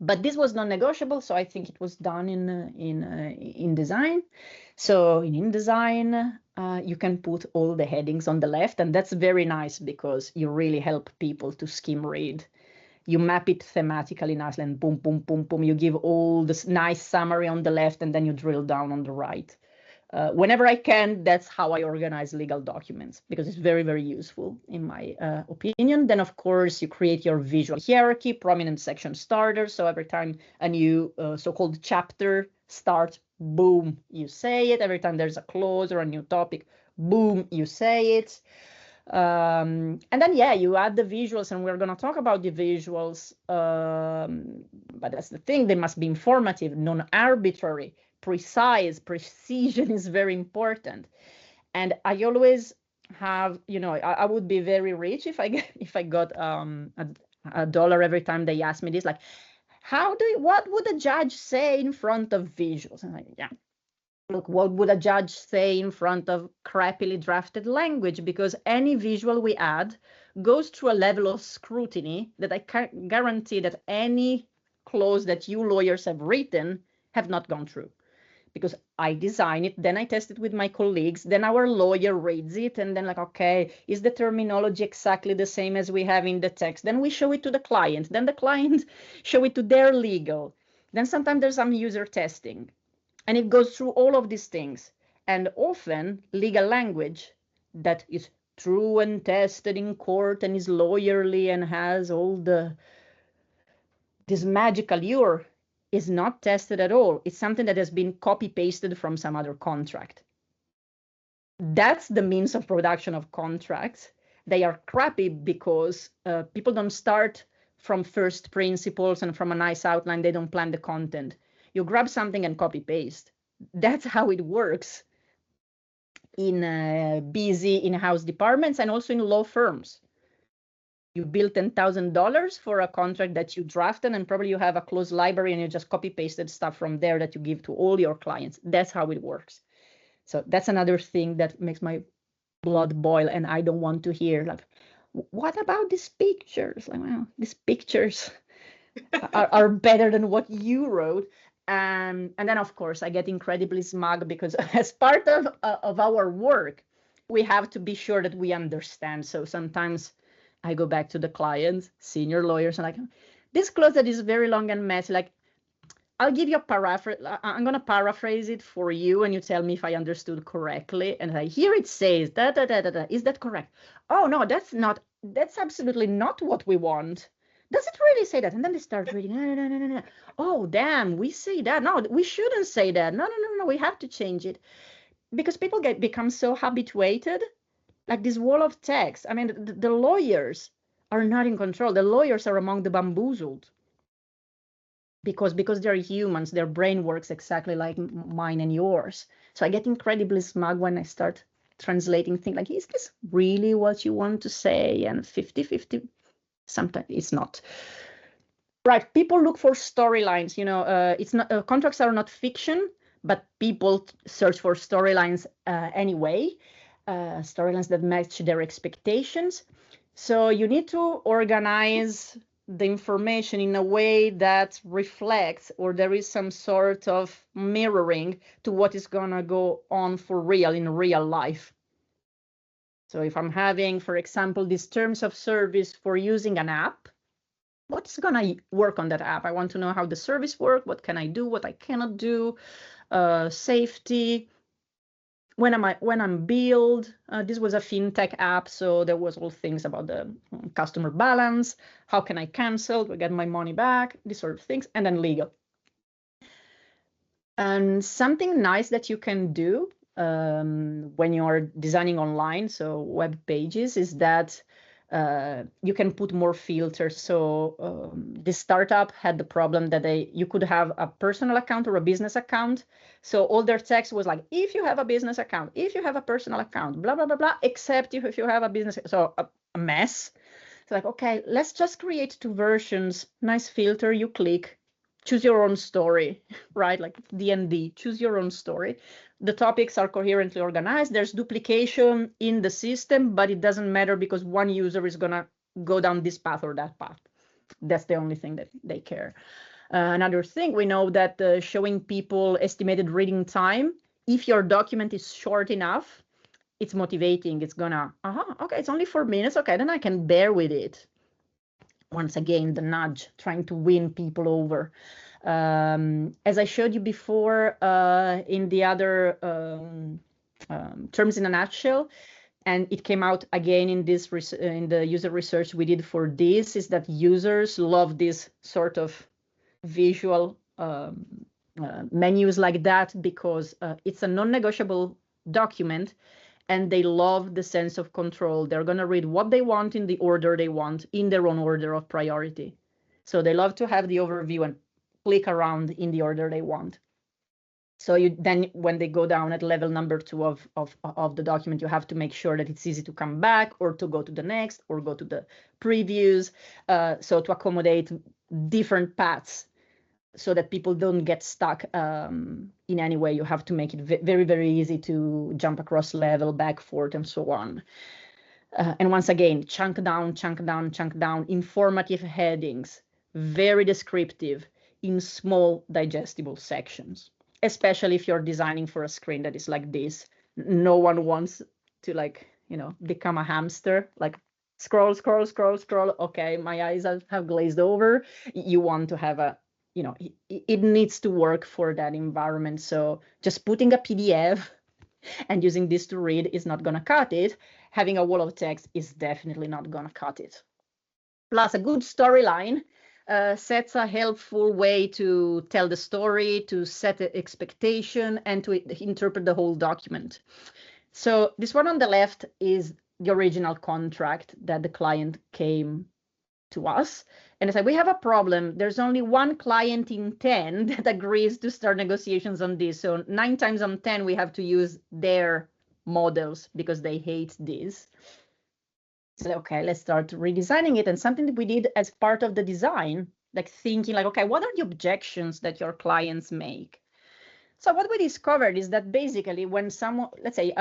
But this was non-negotiable, so I think it was done in InDesign. So in InDesign, you can put all the headings on the left, and that's very nice because you really help people to skim read. You map it thematically nicely, and boom, boom, boom, boom. You give all this nice summary on the left, and then you drill down on the right. Whenever I can, that's how I organize legal documents because it's very, very useful in my opinion. Then, of course, you create your visual hierarchy, prominent section starters. So every time a new so-called chapter starts, boom, you say it. Every time there's a clause or a new topic, boom, you say it. And then, yeah, you add the visuals, and we're going to talk about the visuals. But that's the thing, they must be informative, non-arbitrary, precise. Precision is very important. And I always have, I would be very rich if I got a dollar every time they ask me this, like, what would a judge say in front of visuals? And yeah. Look, what would a judge say in front of crappily drafted language? Because any visual we add goes through a level of scrutiny that I can guarantee that any clause that you lawyers have written have not gone through. Because I design it, then I test it with my colleagues, then our lawyer reads it, and then like, okay, is the terminology exactly the same as we have in the text? Then we show it to the client, then the client show it to their legal. Then sometimes there's some user testing. And it goes through all of these things. And often legal language that is true and tested in court and is lawyerly and has all this magical allure is not tested at all. It's something that has been copy-pasted from some other contract. That's the means of production of contracts. They are crappy because people don't start from first principles and from a nice outline. They don't plan the content. You grab something and copy paste. That's how it works in busy in-house departments and also in law firms. You bill $10,000 for a contract that you drafted, and probably you have a closed library and you just copy pasted stuff from there that you give to all your clients. That's how it works. So that's another thing that makes my blood boil, and I don't want to hear like, what about these pictures? Like, well, these pictures are better than what you wrote. And then, of course, I get incredibly smug because as part of our work, we have to be sure that we understand. So sometimes I go back to the clients, senior lawyers, and like, this clause that is very long and messy, like, I'll give you a paraphrase. I'm going to paraphrase it for you, and you tell me if I understood correctly. And I hear it says, da, da, da, da, da. Is that correct? Oh, no, that's absolutely not what we want. does it really say that? And then they start reading, no. Oh, damn, we say that. No, we shouldn't say that. No, we have to change it. Because people become so habituated, like this wall of text. I mean, the lawyers are not in control. The lawyers are among the bamboozled. Because they're humans, their brain works exactly like mine and yours. So I get incredibly smug when I start translating things like, is this really what you want to say? And 50-50, sometimes it's not. Right, people look for storylines. It's not contracts are not fiction, but people search for storylines anyway, storylines that match their expectations. So you need to organize the information in a way that reflects, or there is some sort of mirroring to what is gonna go on for real in real life. So if I'm having, for example, these terms of service for using an app, what's gonna work on that app? I want to know how the service works, what can I do, what I cannot do, safety. When I'm billed, this was a fintech app, so there was all things about the customer balance, how can I cancel to get my money back, these sort of things, and then legal. And something nice that you can do when you're designing online, so web pages, is that you can put more filters. So this startup had the problem that you could have a personal account or a business account. So all their text was like, if you have a business account, if you have a personal account, blah, blah, blah, blah, except if you have a business. So a mess. It's like, okay, let's just create two versions. Nice filter, you click, choose your own story, right? Like D&D, choose your own story. The topics are coherently organized. There's duplication in the system, but it doesn't matter because one user is gonna go down this path or that path. That's the only thing that they care. Another thing, we know that showing people estimated reading time, if your document is short enough, it's motivating. It's gonna, okay, it's only 4 minutes. Okay, then I can bear with it. Once again, the nudge, trying to win people over. As I showed you before in the other terms in a nutshell, and it came out again in this in the user research we did for this, is that users love this sort of visual menus like that because it's a non-negotiable document. And they love the sense of control. They're going to read what they want in the order they want, in their own order of priority. So they love to have the overview and click around in the order they want. So then when they go down at level number 2 of the document, you have to make sure that it's easy to come back or to go to the next or go to the previews. So to accommodate different paths so that people don't get stuck in any way. You have to make it very, very easy to jump across level, back, forth, and so on. And once again, chunk down, informative headings, very descriptive in small digestible sections, especially if you're designing for a screen that is like this. No one wants to become a hamster, like scroll. Okay, my eyes have glazed over. You want to have it needs to work for that environment. So just putting a PDF and using this to read is not going to cut it. Having a wall of text is definitely not going to cut it. Plus, a good storyline sets a helpful way to tell the story, to set the expectation, and to interpret the whole document. So this one on the left is the original contract that the client came to us. And I said, we have a problem. There's only one client in 10 that agrees to start negotiations on this. So 9 times on 10, we have to use their models because they hate this. So, okay, let's start redesigning it. And something that we did as part of the design, like thinking like, okay, what are the objections that your clients make? So what we discovered is that basically when someone, let's say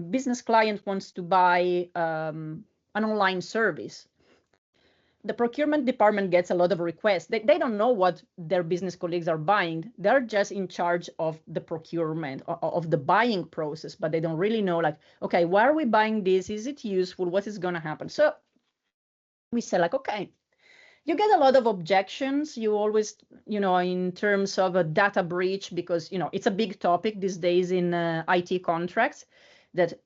business client wants to buy an online service, the procurement department gets a lot of requests. They don't know what their business colleagues are buying. They're just in charge of the procurement, of the buying process, but they don't really know, like, okay, why are we buying this? Is it useful? What is going to happen? So we say, like, okay, you get a lot of objections. You always, in terms of a data breach, because, it's a big topic these days in IT contracts, that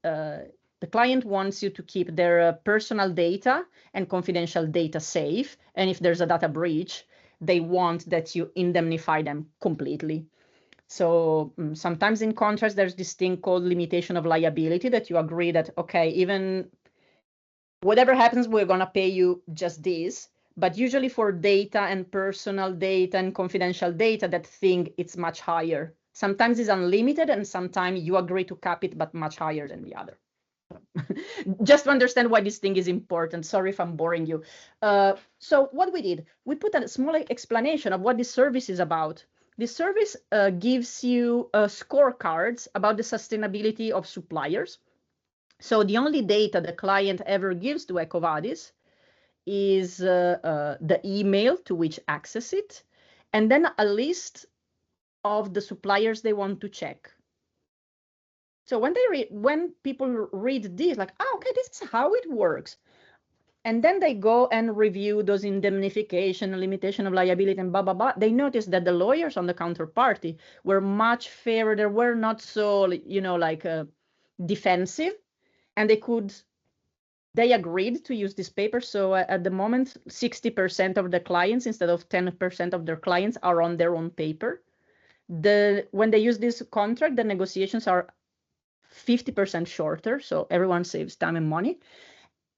The client wants you to keep their personal data and confidential data safe. And if there's a data breach, they want that you indemnify them completely. So sometimes in contracts, there's this thing called limitation of liability that you agree that, okay, even whatever happens, we're going to pay you just this. But usually for data and personal data and confidential data, that thing, it's much higher. Sometimes it's unlimited and sometimes you agree to cap it, but much higher than the other. Just to understand why this thing is important. Sorry if I'm boring you. So what we did, we put a small explanation of what this service is about. This service gives you scorecards about the sustainability of suppliers. So the only data the client ever gives to EcoVadis is the email to which access it, and then a list of the suppliers they want to check. So when people read this, like, oh, okay, this is how it works. And then they go and review those indemnification, limitation of liability, and blah, blah, blah. They notice that the lawyers on the counterparty were much fairer. They were not so, like defensive. And they agreed to use this paper. So at the moment, 60% of the clients, instead of 10% of their clients, are on their own paper. When they use this contract, the negotiations are 50% shorter. So everyone saves time and money.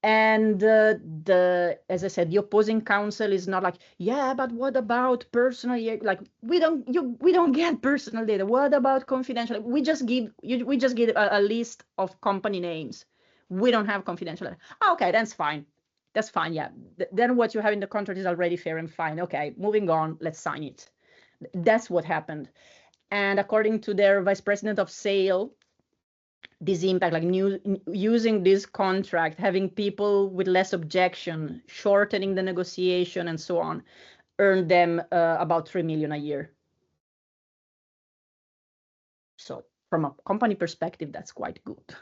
And as I said, the opposing counsel is not like, yeah, but what about personal? Like we don't get personal data. What about confidential? We just give a list of company names. We don't have confidential data. Oh, okay, that's fine. That's fine. Yeah. Then what you have in the contract is already fair and fine. Okay, moving on. Let's sign it. That's what happened. And according to their vice president of sale, this impact, like using this contract, having people with less objection, shortening the negotiation and so on, earned them about 3 million a year. So from a company perspective, that's quite good.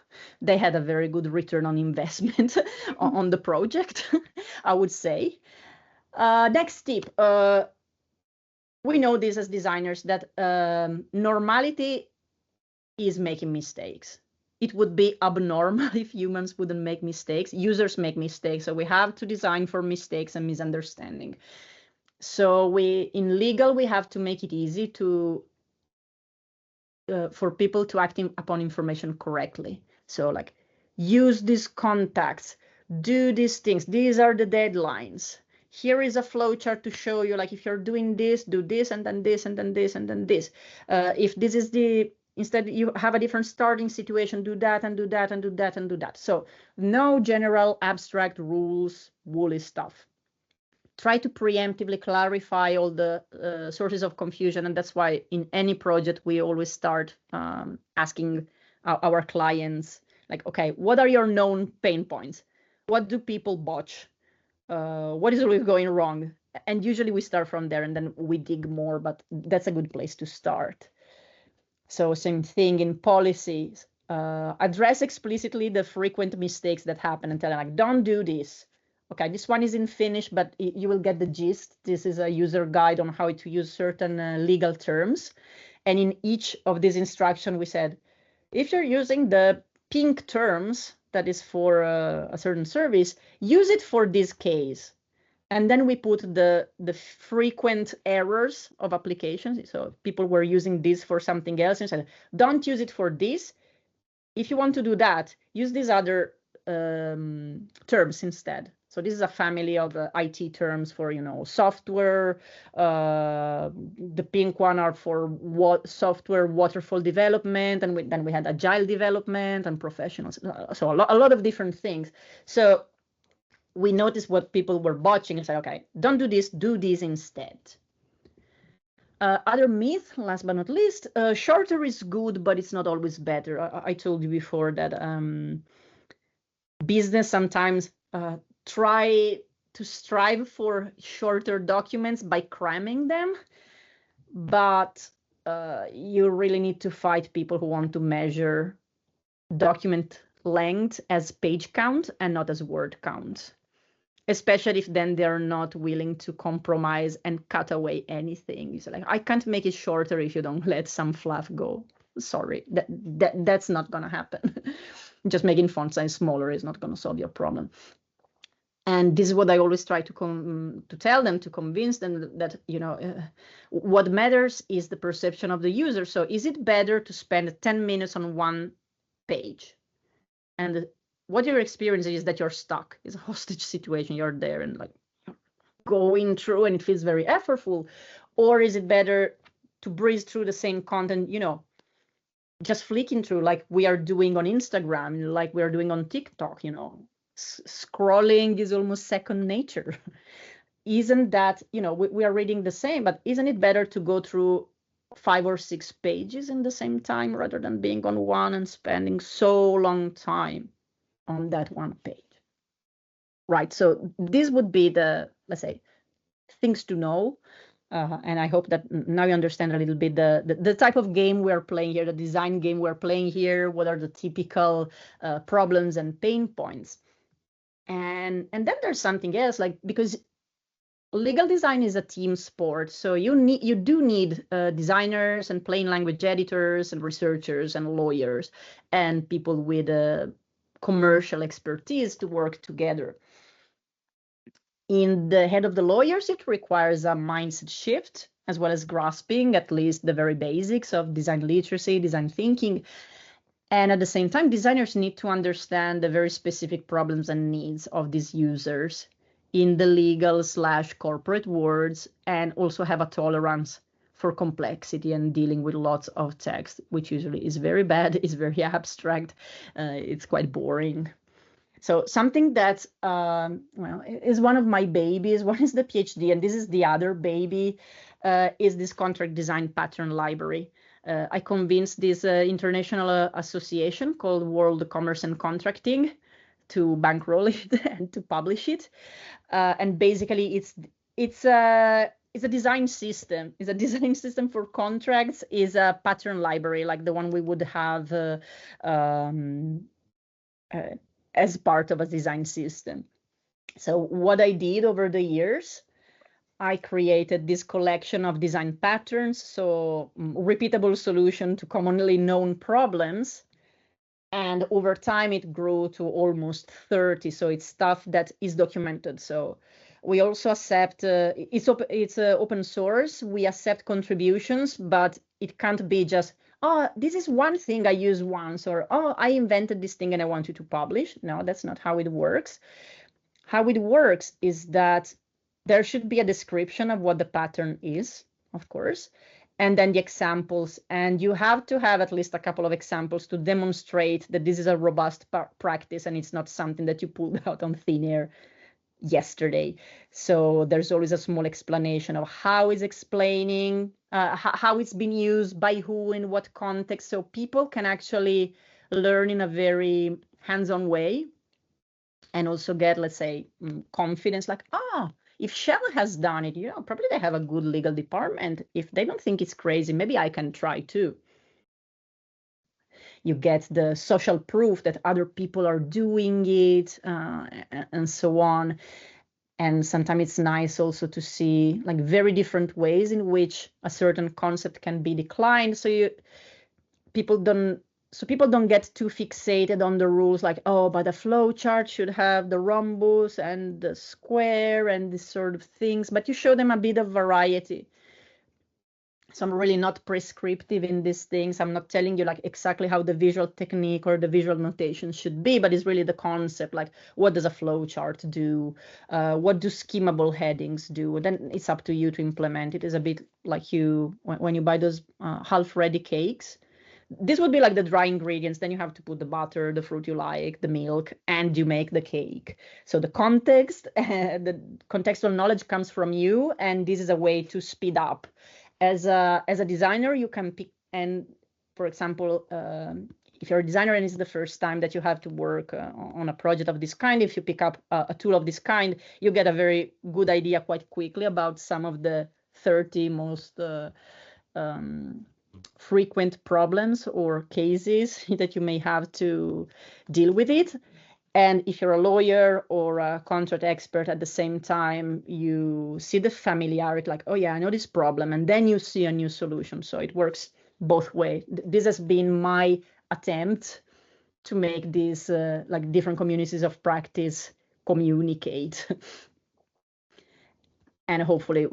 They had a very good return on investment on the project, I would say. Next tip. We know this as designers that normality is making mistakes. It would be abnormal if humans wouldn't make mistakes. Users make mistakes, so we have to design for mistakes and misunderstanding. So in legal, we have to make it easy for people to act upon information correctly. So like, use these contacts, do these things. These are the deadlines. Here is a flowchart to show you, like, if you're doing this, do this, and then this, and then this, and then this. If this is instead you have a different starting situation, do that, and do that, and do that, and do that. So no general abstract rules, woolly stuff. Try to preemptively clarify all the sources of confusion. And that's why in any project, we always start asking our clients, like, okay, what are your known pain points? What do people botch? What is always going wrong? And usually we start from there and then we dig more, but that's a good place to start. So same thing in policies, address explicitly the frequent mistakes that happen and tell them, like, don't do this. Okay, this one is in Finnish, but you will get the gist. This is a user guide on how to use certain legal terms. And in each of these instructions, we said, if you're using the pink terms, that is for a certain service, use it for this case. And then we put the frequent errors of applications. So people were using this for something else and said, don't use it for this. If you want to do that, use these other terms instead. So this is a family of IT terms for, software. The pink one are for software waterfall development, and then we had agile development and professionals. So a lot of different things. So we noticed what people were botching and said, okay, don't do this, do this instead. Other myth, last but not least, shorter is good, but it's not always better. I told you before that business sometimes try to strive for shorter documents by cramming them, but you really need to fight people who want to measure document length as page count and not as word count, especially if then they're not willing to compromise and cut away anything. You say, like, I can't make it shorter if you don't let some fluff go. Sorry, that's not gonna happen. Just making font size smaller is not going to solve your problem. And this is what I always try to tell them, to convince them that, what matters is the perception of the user. So is it better to spend 10 minutes on one page? And what you're experiencing is that you're stuck. It's a hostage situation. You're there and like going through, and it feels very effortful. Or is it better to breeze through the same content, just flicking through like we are doing on Instagram, like we are doing on TikTok, scrolling is almost second nature. Isn't that, we are reading the same, but isn't it better to go through 5 or 6 pages in the same time rather than being on one and spending so long time on that one page? Right. So this would be the, let's say, things to know. And I hope that now you understand a little bit the type of game we're playing here, the design game we're playing here, what are the typical problems and pain points. And then there's something else, like, because legal design is a team sport, so you do need designers and plain language editors and researchers and lawyers and people with commercial expertise to work together. In the head of the lawyers, it requires a mindset shift, as well as grasping at least the very basics of design literacy, design thinking. And at the same time, designers need to understand the very specific problems and needs of these users in the legal/corporate worlds, and also have a tolerance for complexity and dealing with lots of text, which usually is very bad, is very abstract, it's quite boring. So something that, is one of my babies. One is the PhD, and this is the other baby, is this contract design pattern library. I convinced this international association called World Commerce and Contracting to bankroll it and to publish it. And basically, it's a design system. It's a design system for contracts. Is a pattern library like the one we would have as part of a design system. So what I did over the years, I created this collection of design patterns, so repeatable solution to commonly known problems. And over time, it grew to almost 30. So it's stuff that is documented. So we also accept, it's open source. We accept contributions, but it can't be just, oh, this is one thing I used once, or, oh, I invented this thing and I want you to publish. No, that's not how it works. How it works is that there should be a description of what the pattern is, of course, and then the examples. And you have to have at least a couple of examples to demonstrate that this is a robust practice and it's not something that you pulled out on thin air yesterday. So there's always a small explanation of how it's explaining, how it's been used, by who, in what context, so people can actually learn in a very hands-on way and also get, let's say, confidence, like, if Shell has done it, probably they have a good legal department. If they don't think it's crazy, maybe I can try too. You get the social proof that other people are doing it, and so on. And sometimes it's nice also to see like very different ways in which a certain concept can be declined. So people don't get too fixated on the rules, like, oh, but a flow chart should have the rhombus and the square and this sort of things. But you show them a bit of variety. So I'm really not prescriptive in these things. I'm not telling you like exactly how the visual technique or the visual notation should be, but it's really the concept, like what does a flow chart do? What do schemable headings do? Then it's up to you to implement it. It's a bit like when you buy those half-ready cakes. This would be like the dry ingredients. Then you have to put the butter, the fruit you like, the milk, and you make the cake. So the context, the contextual knowledge comes from you, and this is a way to speed up. As a designer, you can pick, and for example, if you're a designer and it's the first time that you have to work on a project of this kind, if you pick up a tool of this kind, you get a very good idea quite quickly about some of the 30 most frequent problems or cases that you may have to deal with it. And if you're a lawyer or a contract expert at the same time, you see the familiarity, like, oh yeah, I know this problem, and then you see a new solution. So it works both ways. This has been my attempt to make these like different communities of practice communicate and hopefully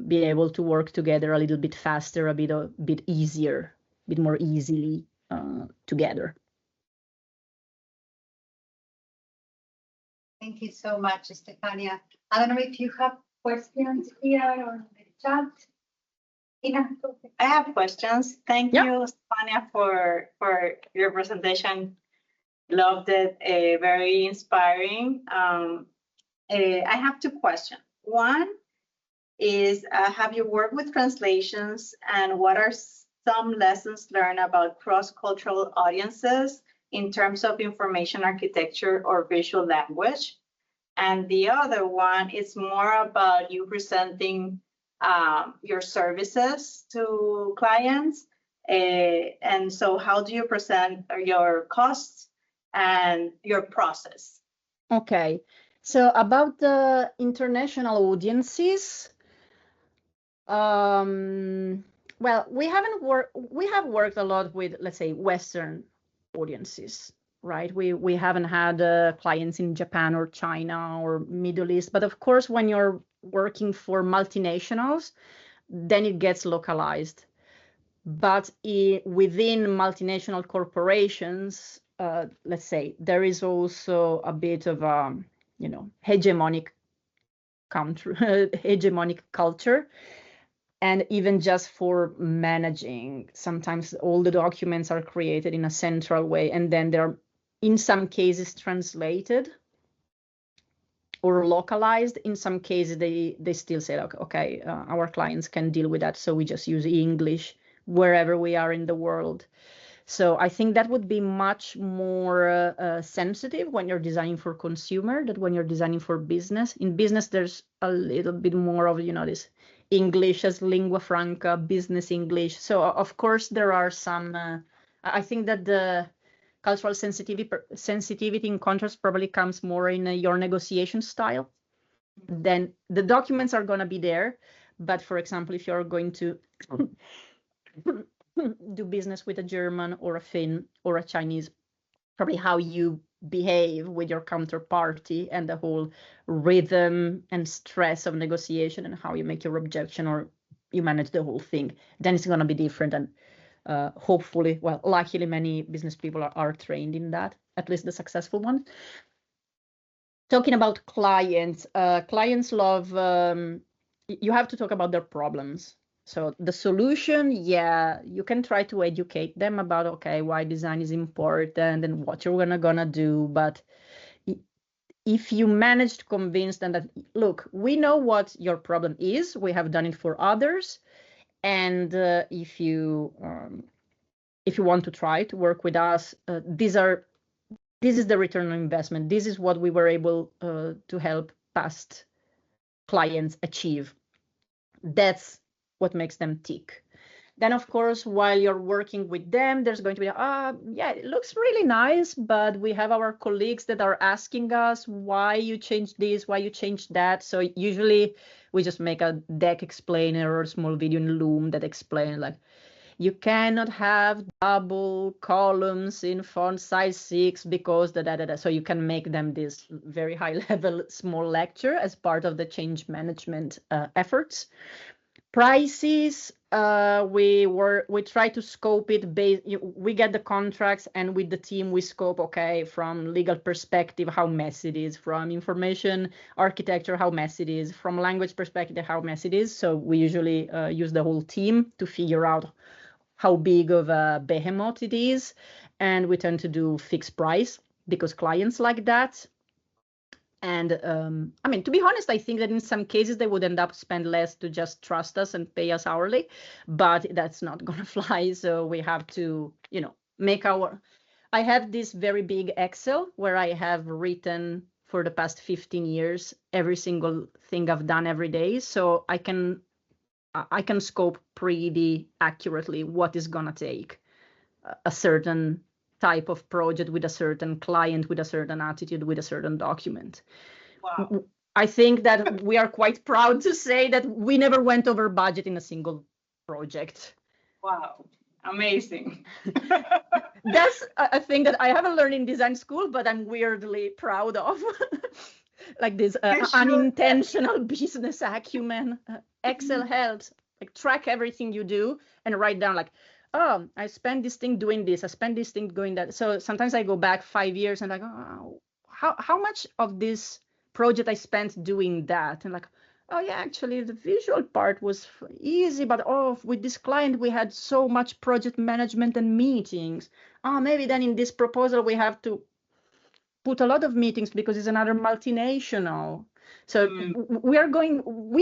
be able to work together a little bit faster, a bit easier, a bit more easily together. Thank you so much, Stefania. I don't know if you have questions here or in the chat. Ina? I have questions. Thank Yeah. you, Stefania, for your presentation. Loved it. Very inspiring. I have two questions. One is, have you worked with translations, and what are some lessons learned about cross-cultural audiences in terms of information architecture or visual language? And the other one is more about you presenting your services to clients. And so how do you present your costs and your process? Okay, so about the international audiences, well, we have worked a lot with, let's say, Western audiences, right? We haven't had clients in Japan or China or Middle East, but of course, when you're working for multinationals, then it gets localized. But within multinational corporations, let's say, there is also a bit of a, hegemonic culture. And even just for managing, sometimes all the documents are created in a central way, and then they're, in some cases, translated or localized. In some cases, they still say, okay, our clients can deal with that, so we just use English wherever we are in the world. So I think that would be much more sensitive when you're designing for consumer than when you're designing for business. In business, there's a little bit more of, this English as lingua franca, business English. So of course there are some, I think that the cultural sensitivity in contrast probably comes more in your negotiation style. Then the documents are going to be there. But for example, if you're going to do business with a German or a Finn or a Chinese, probably how you behave with your counterparty and the whole rhythm and stress of negotiation and how you make your objection or you manage the whole thing, then it's going to be different. And hopefully, well, luckily many business people are trained in that, at least the successful ones. Talking about clients, clients love, you have to talk about their problems. So the solution, yeah, you can try to educate them about, okay, why design is important and what you're gonna do. But if you manage to convince them that, look, we know what your problem is, we have done it for others, and if you want to try to work with us, this is the return on investment. This is what we were able to help past clients achieve. That's what makes them tick. Then, of course, while you're working with them, there's going to be, yeah, it looks really nice, but we have our colleagues that are asking us why you changed this, why you changed that. So usually we just make a deck explainer or a small video in Loom that explains, like, you cannot have double columns in font size 6 because So you can make them this very high level small lecture as part of the change management efforts. Prices, we try to scope it we get the contracts, and with the team we scope, okay, from legal perspective how messy it is, from information architecture how messy it is, from language perspective how messy it is. So we usually use the whole team to figure out how big of a behemoth it is, and we tend to do fixed price because clients like that. And I mean, to be honest, I think that in some cases they would end up spend less to just trust us and pay us hourly, but that's not gonna fly. So we have to, make I have this very big Excel where I have written for the past 15 years every single thing I've done every day. So I can scope pretty accurately what is gonna take a certain type of project with a certain client, with a certain attitude, with a certain document. Wow. I think that we are quite proud to say that we never went over budget in a single project. Wow, amazing. That's a thing that I haven't learned in design school, but I'm weirdly proud of. Like this unintentional business acumen. Excel helps. Like track everything you do and write down like, oh, I spent this thing doing this. I spent this thing doing that. So sometimes I go back 5 years and like, oh, how much of this project I spent doing that? And like, oh yeah, actually the visual part was easy, but oh, with this client we had so much project management and meetings. Oh, maybe then in this proposal we have to put a lot of meetings because it's another multinational. So we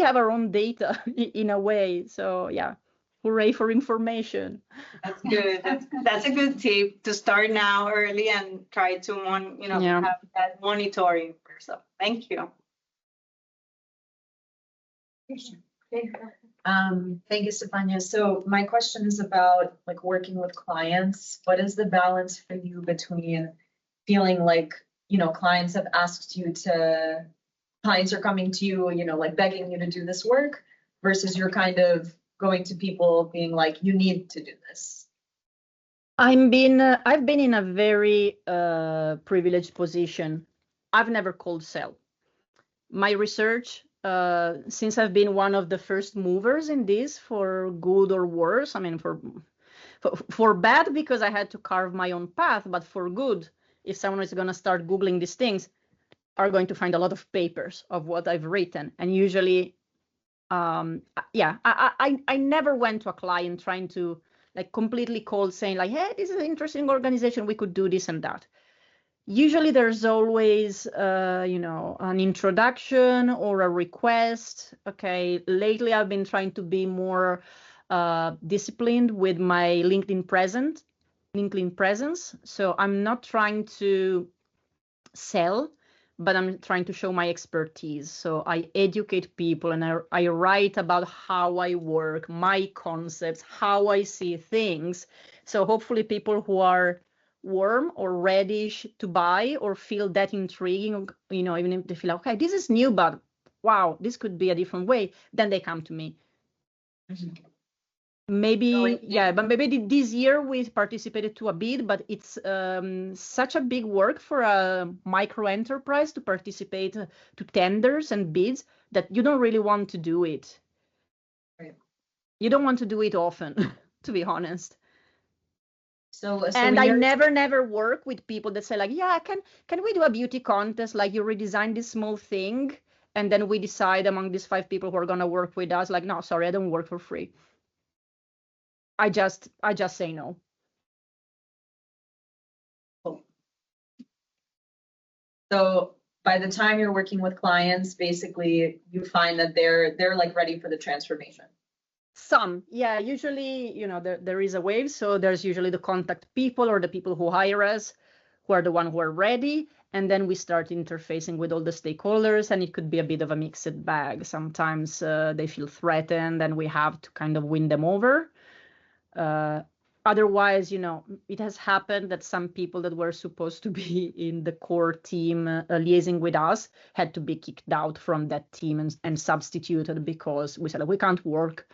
have our own data in a way. So yeah, hooray for information. That's good. That's a good tip to start now early and try to have that monitoring for yourself. Thank you. Thank you, Stefania. So my question is about like working with clients. What is the balance for you between feeling like, clients have asked you clients are coming to you, like begging you to do this work versus you're kind of going to people being like, you need to do this? I've been in a very privileged position. I've never cold sell. My research, since I've been one of the first movers in this, for good or worse, I mean, for bad because I had to carve my own path, but for good, if someone is going to start Googling these things, are going to find a lot of papers of what I've written. And usually, I never went to a client trying to like completely cold saying like, hey, this is an interesting organization, we could do this and that. Usually there's always, an introduction or a request. Okay, lately I've been trying to be more disciplined with my LinkedIn presence. So I'm not trying to sell, but I'm trying to show my expertise. So I educate people and I write about how I work, my concepts, how I see things. So hopefully people who are warm or ready to buy or feel that intriguing, even if they feel okay, this is new, but wow, this could be a different way, then they come to me. Mm-hmm. Maybe, but maybe this year we participated to a bid, but it's such a big work for a micro enterprise to participate to tenders and bids that you don't really want to do it. Right. You don't want to do it often, to be honest. So and I never work with people that say like, yeah, can we do a beauty contest? Like you redesign this small thing and then we decide among these 5 people who are going to work with us. Like, no, sorry, I don't work for free. I just say no. So by the time you're working with clients, basically you find that they're like ready for the transformation. Some, yeah, usually, there is a wave. So there's usually the contact people or the people who hire us, who are the ones who are ready. And then we start interfacing with all the stakeholders, and it could be a bit of a mixed bag. Sometimes they feel threatened and we have to kind of win them over. Otherwise, it has happened that some people that were supposed to be in the core team liaising with us had to be kicked out from that team and substituted because we said, we can't work.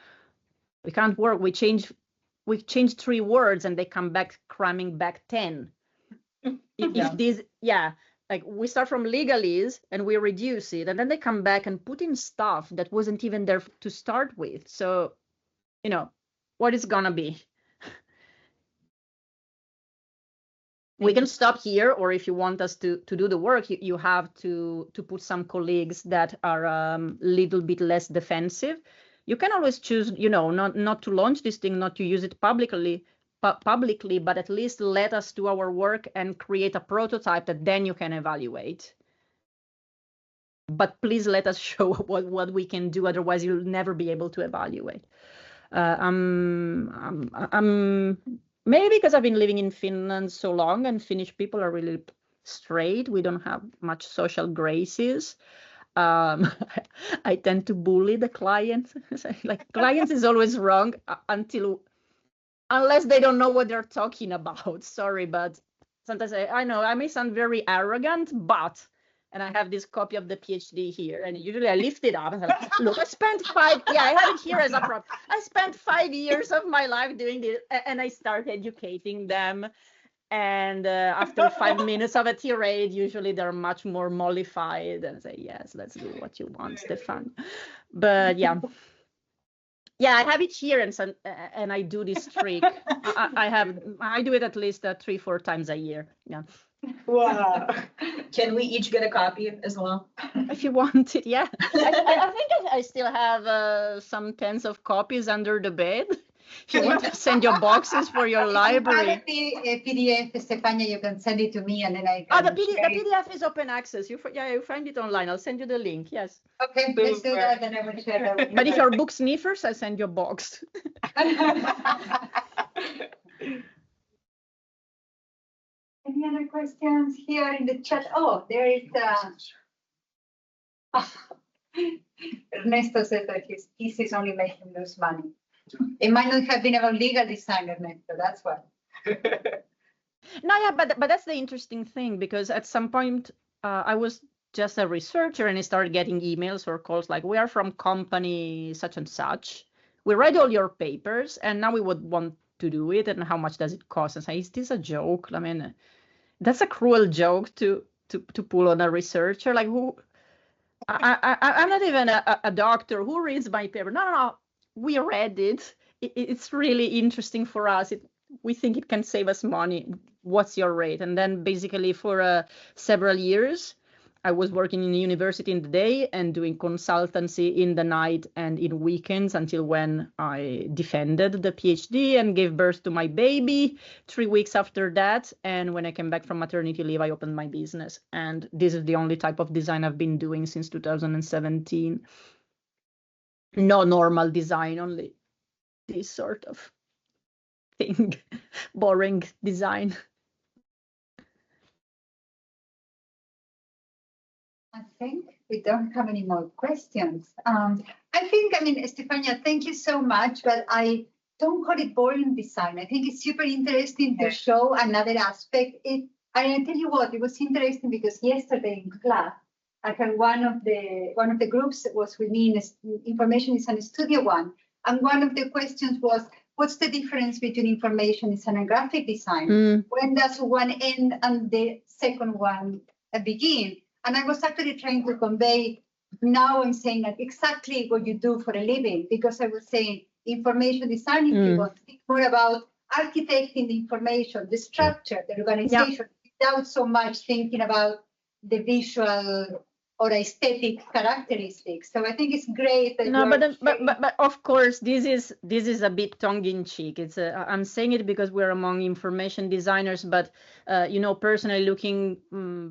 We can't work. We changed 3 words and they come back cramming back 10. Like we start from legalese and we reduce it and then they come back and put in stuff that wasn't even there to start with. So, what is gonna be? We can stop here, or if you want us to do the work, you have to put some colleagues that are a little bit less defensive. You can always choose, not to launch this thing, not to use it publicly, but at least let us do our work and create a prototype that then you can evaluate. But please let us show what we can do. Otherwise, you'll never be able to evaluate. Maybe because I've been living in Finland so long and Finnish people are really straight. We don't have much social graces. I tend to bully the client. Like clients is always wrong unless they don't know what they're talking about. Sorry, but sometimes I know I may sound very arrogant, and I have this copy of the PhD here, and usually I lift it up and say, like, look, I have it here as a prop. I spent 5 years of my life doing this, and I start educating them. And after 5 minutes of a tirade, usually they're much more mollified and say, yes, let's do what you want, Stefan. But yeah. Yeah, I have it here, and I do this trick. I do it at least 3-4 times a year. Yeah. Wow. Can we each get a copy as well? If you want it, yeah. I think I still have some tens of copies under the bed. If you want to send your boxes for your library. If you have a PDF, Stefania, you can send it to me and then I can. The PDF is open access. You find it online. I'll send you the link. Yes. Okay, let's do that and I will share that with you. But if you're book sniffers, I'll send you a box. Any other questions here in the chat? Oh, there is Ernesto says that his thesis only made him lose money. It might not have been about legal design, Ernesto, that's why. No, yeah, but that's the interesting thing, because at some point I was just a researcher and I started getting emails or calls like, we are from company such and such. We read all your papers and now we would want to do it, and how much does it cost? And say, is this a joke? I mean, that's a cruel joke to pull on a researcher. Like, who? I'm not even a doctor. Who reads my paper? No. We read it. It's really interesting for us. We think it can save us money. What's your rate? And then basically for several years, I was working in the university in the day and doing consultancy in the night and in weekends until when I defended the PhD and gave birth to my baby 3 weeks after that. And when I came back from maternity leave, I opened my business. And this is the only type of design I've been doing since 2017. No normal design, only this sort of thing, boring design. I think we don't have any more questions. I think, Stefania, thank you so much, but I don't call it boring design. I think it's super interesting to show another aspect. And I tell you what, it was interesting because yesterday in class, I had one of the groups that was with me in Information Design Studio 1. And one of the questions was, what's the difference between information design and graphic design? When does one end and the second one begin? And I was actually trying to convey, now I'm saying like exactly what you do for a living, because I was saying information design, if you want to think more about architecting the information, the structure, the organization, without so much thinking about the visual or aesthetic characteristics. So I think it's great that but of course this is a bit tongue-in-cheek. It's I'm saying it because we're among information designers, but personally looking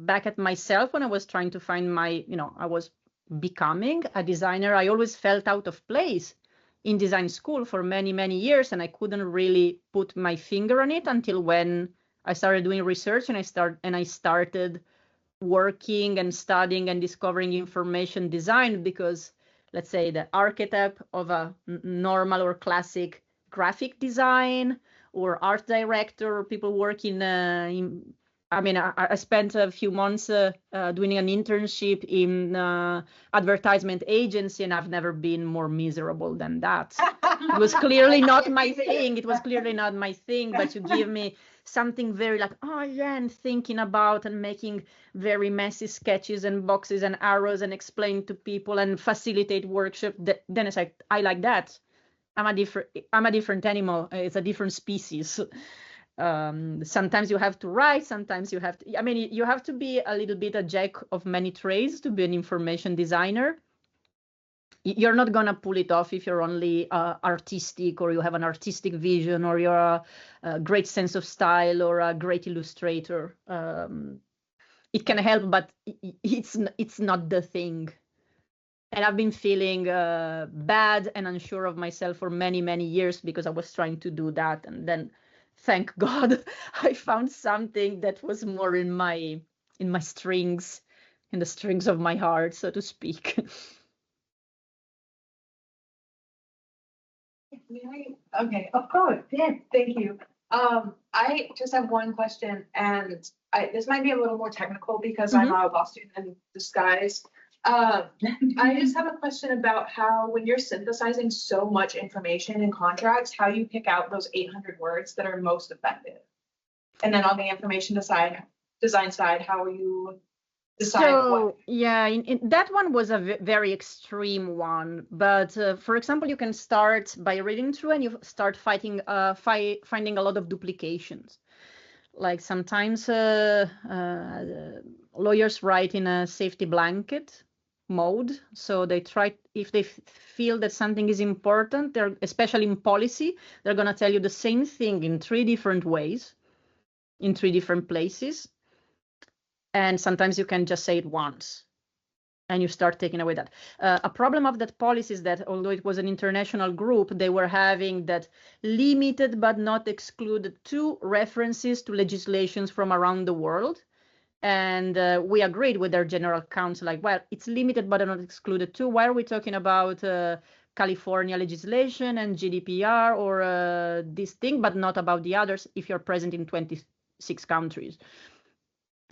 back at myself when I was trying to find I was becoming a designer, I always felt out of place in design school for many years, and I couldn't really put my finger on it until when I started doing research and I started working and studying and discovering information design, because let's say the archetype of a normal or classic graphic design or art director or people working I spent a few months doing an internship in advertisement agency, and I've never been more miserable than that. It was clearly not my thing. But you give me something very like, and thinking about and making very messy sketches and boxes and arrows and explain to people and facilitate workshop. Then it's like, I like that. I'm a different animal. It's a different species. Sometimes you have to write, sometimes you have to, you have to be a little bit a jack of many trades to be an information designer. You're not gonna pull it off if you're only artistic, or you have an artistic vision, or you're a great sense of style, or a great illustrator. It can help, but it's not the thing. And I've been feeling bad and unsure of myself for many years because I was trying to do that, and then thank God I found something that was more in my strings, in the strings of my heart, so to speak. Okay, of course. Yes, thank you. I just have one question, and this might be a little more technical because I'm a law student in disguise. I just have a question about how, when you're synthesizing so much information in contracts, how you pick out those 800 words that are most effective. And then on the information design side, how you decide what? Yeah, that one was a very extreme one. But for example, you can start by reading through and you start finding a lot of duplications. Like sometimes lawyers write in a safety blanket mode. So they try, if they feel that something is important, they're especially in policy, they're going to tell you the same thing in 3 different ways, in 3 different places. And sometimes you can just say it once and you start taking away that. A problem of that policy is that although it was an international group, they were having that limited but not excluded to references to legislations from around the world. And we agreed with their general counsel, like, well, it's limited but not excluded to. Why are we talking about California legislation and GDPR or this thing, but not about the others if you're present in 26 countries?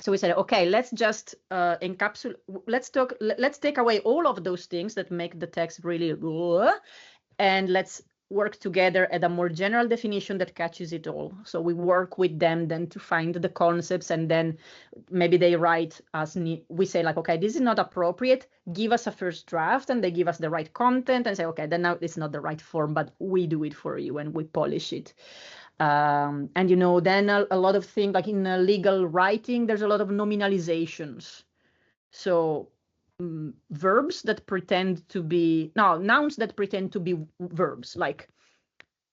So we said, okay, let's just encapsulate, let's take away all of those things that make the text really, and let's work together at a more general definition that catches it all. So we work with them then to find the concepts, and then maybe they write us, we say like, okay, this is not appropriate, give us a first draft, and they give us the right content and say, okay, then now it's not the right form, but we do it for you and we polish it. And, you know, then a lot of things like in legal writing, there's a lot of nominalizations. So verbs that pretend to be, no, nouns that pretend to be verbs, like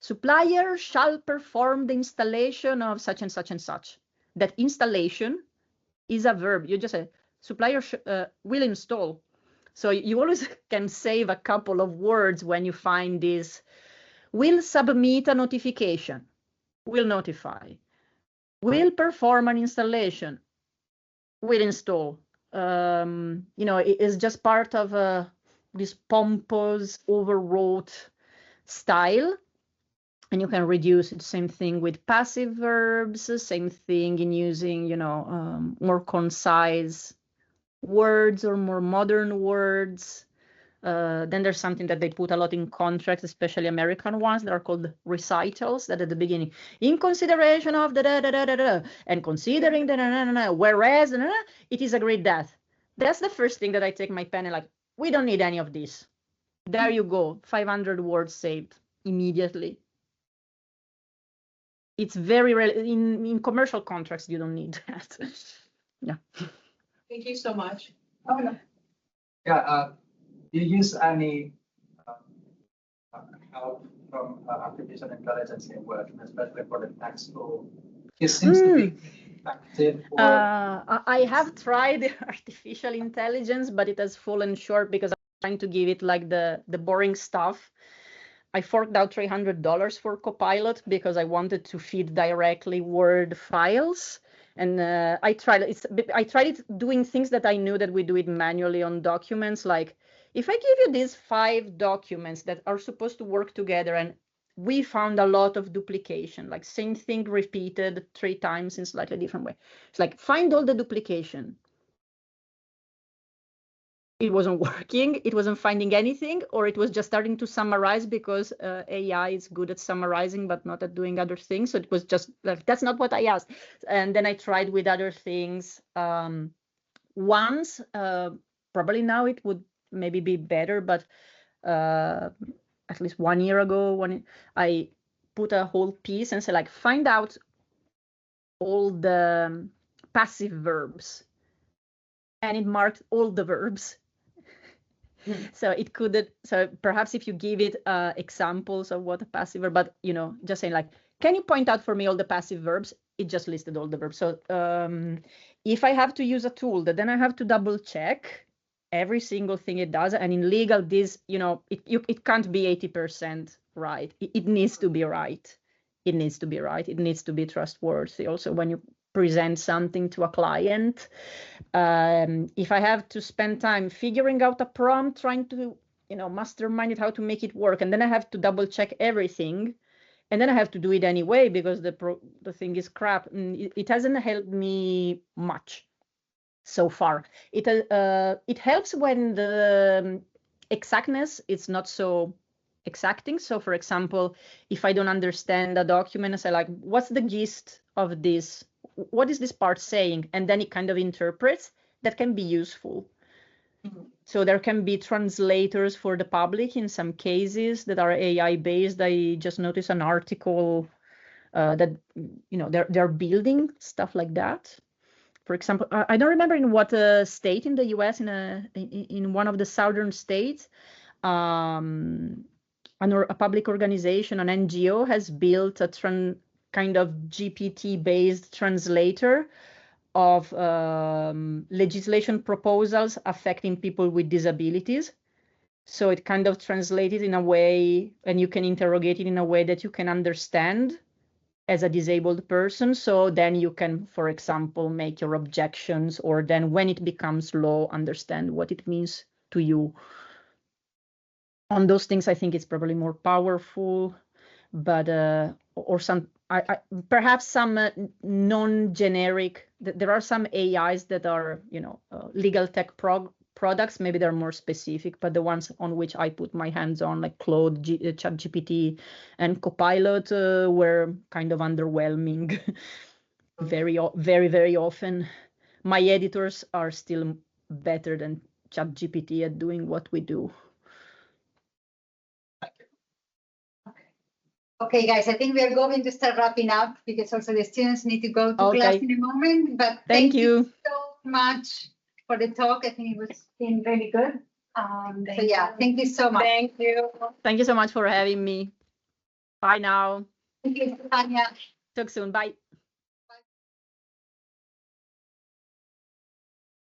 supplier shall perform the installation of such and such and such. That installation is a verb. You just say supplier will install. So you always can save a couple of words when you find this. Will submit a notification. Will notify, will perform an installation, will install. You know, it is just part of this pompous, overwrought style. And you can reduce it. Same thing with passive verbs, same thing in using, you know, more concise words or more modern words. Then there's something that they put a lot in contracts, especially American ones, that are called recitals, that at the beginning, in consideration of the da-da-da-da-da, and considering the da-da-da-da, whereas it is agreed that. That's the first thing that I take my pen and like, we don't need any of this. There you go, 500 words saved immediately. It's very rare. In commercial contracts, you don't need that. Yeah. Thank you so much. Oh, no. Yeah. Do you use any help from artificial intelligence in work, especially for the text tool? It seems to be effective. I have tried artificial intelligence, but it has fallen short because I'm trying to give it like the boring stuff. I forked out $300 for Copilot because I wanted to feed directly Word files. And I tried it doing things that I knew that we do it manually on documents. Like if I give you these 5 documents that are supposed to work together, and we found a lot of duplication, like same thing repeated 3 times in slightly different way. It's like, find all the duplication. It wasn't working, it wasn't finding anything, or it was just starting to summarize because AI is good at summarizing but not at doing other things. So it was just like, that's not what I asked. And then I tried with other things. Once, probably now it would maybe be better, but at least 1 year ago, when I put a whole piece and said like, find out all the passive verbs. And it marked all the verbs. So it could, so perhaps if you give it examples of what a passive verb, but you know, just saying like, can you point out for me all the passive verbs? It just listed all the verbs. So if I have to use a tool, then I have to double check every single thing it does. And in legal, this, you know, it can't be 80% right. It needs to be right. It needs to be right. It needs to be trustworthy. Also, when you present something to a client, if I have to spend time figuring out a prompt, trying to, you know, mastermind it, how to make it work, and then I have to double check everything, and then I have to do it anyway because the thing is crap. It hasn't helped me much so far. It helps when the exactness is not so exacting. So for example, if I don't understand a document, I say like, what's the gist of this? What is this part saying? And then it kind of interprets. That can be useful. So there can be translators for the public in some cases that are AI based. I just noticed an article that they're building stuff like that. For example, I don't remember in what state in the US, in one of the southern states, a public organization, an NGO, has built a kind of GPT-based translator of legislation proposals affecting people with disabilities. So it kind of translated in a way, and you can interrogate it in a way that you can understand as a disabled person. So then you can, for example, make your objections, or then when it becomes law, understand what it means to you. On those things, I think it's probably more powerful, but or some, perhaps some non-generic. There are some AIs that are, legal tech products. Maybe they're more specific, but the ones on which I put my hands on, like Claude, ChatGPT, and Copilot, were kind of underwhelming. Very, very often. My editors are still better than ChatGPT at doing what we do. Okay, guys, I think we are going to start wrapping up because also the students need to go to class in a moment. But thank you so much for the talk. I think it was been really good. Thank you so much. Thank you. Thank you so much for having me. Bye now. Thank you, Stefania. Talk soon. Bye.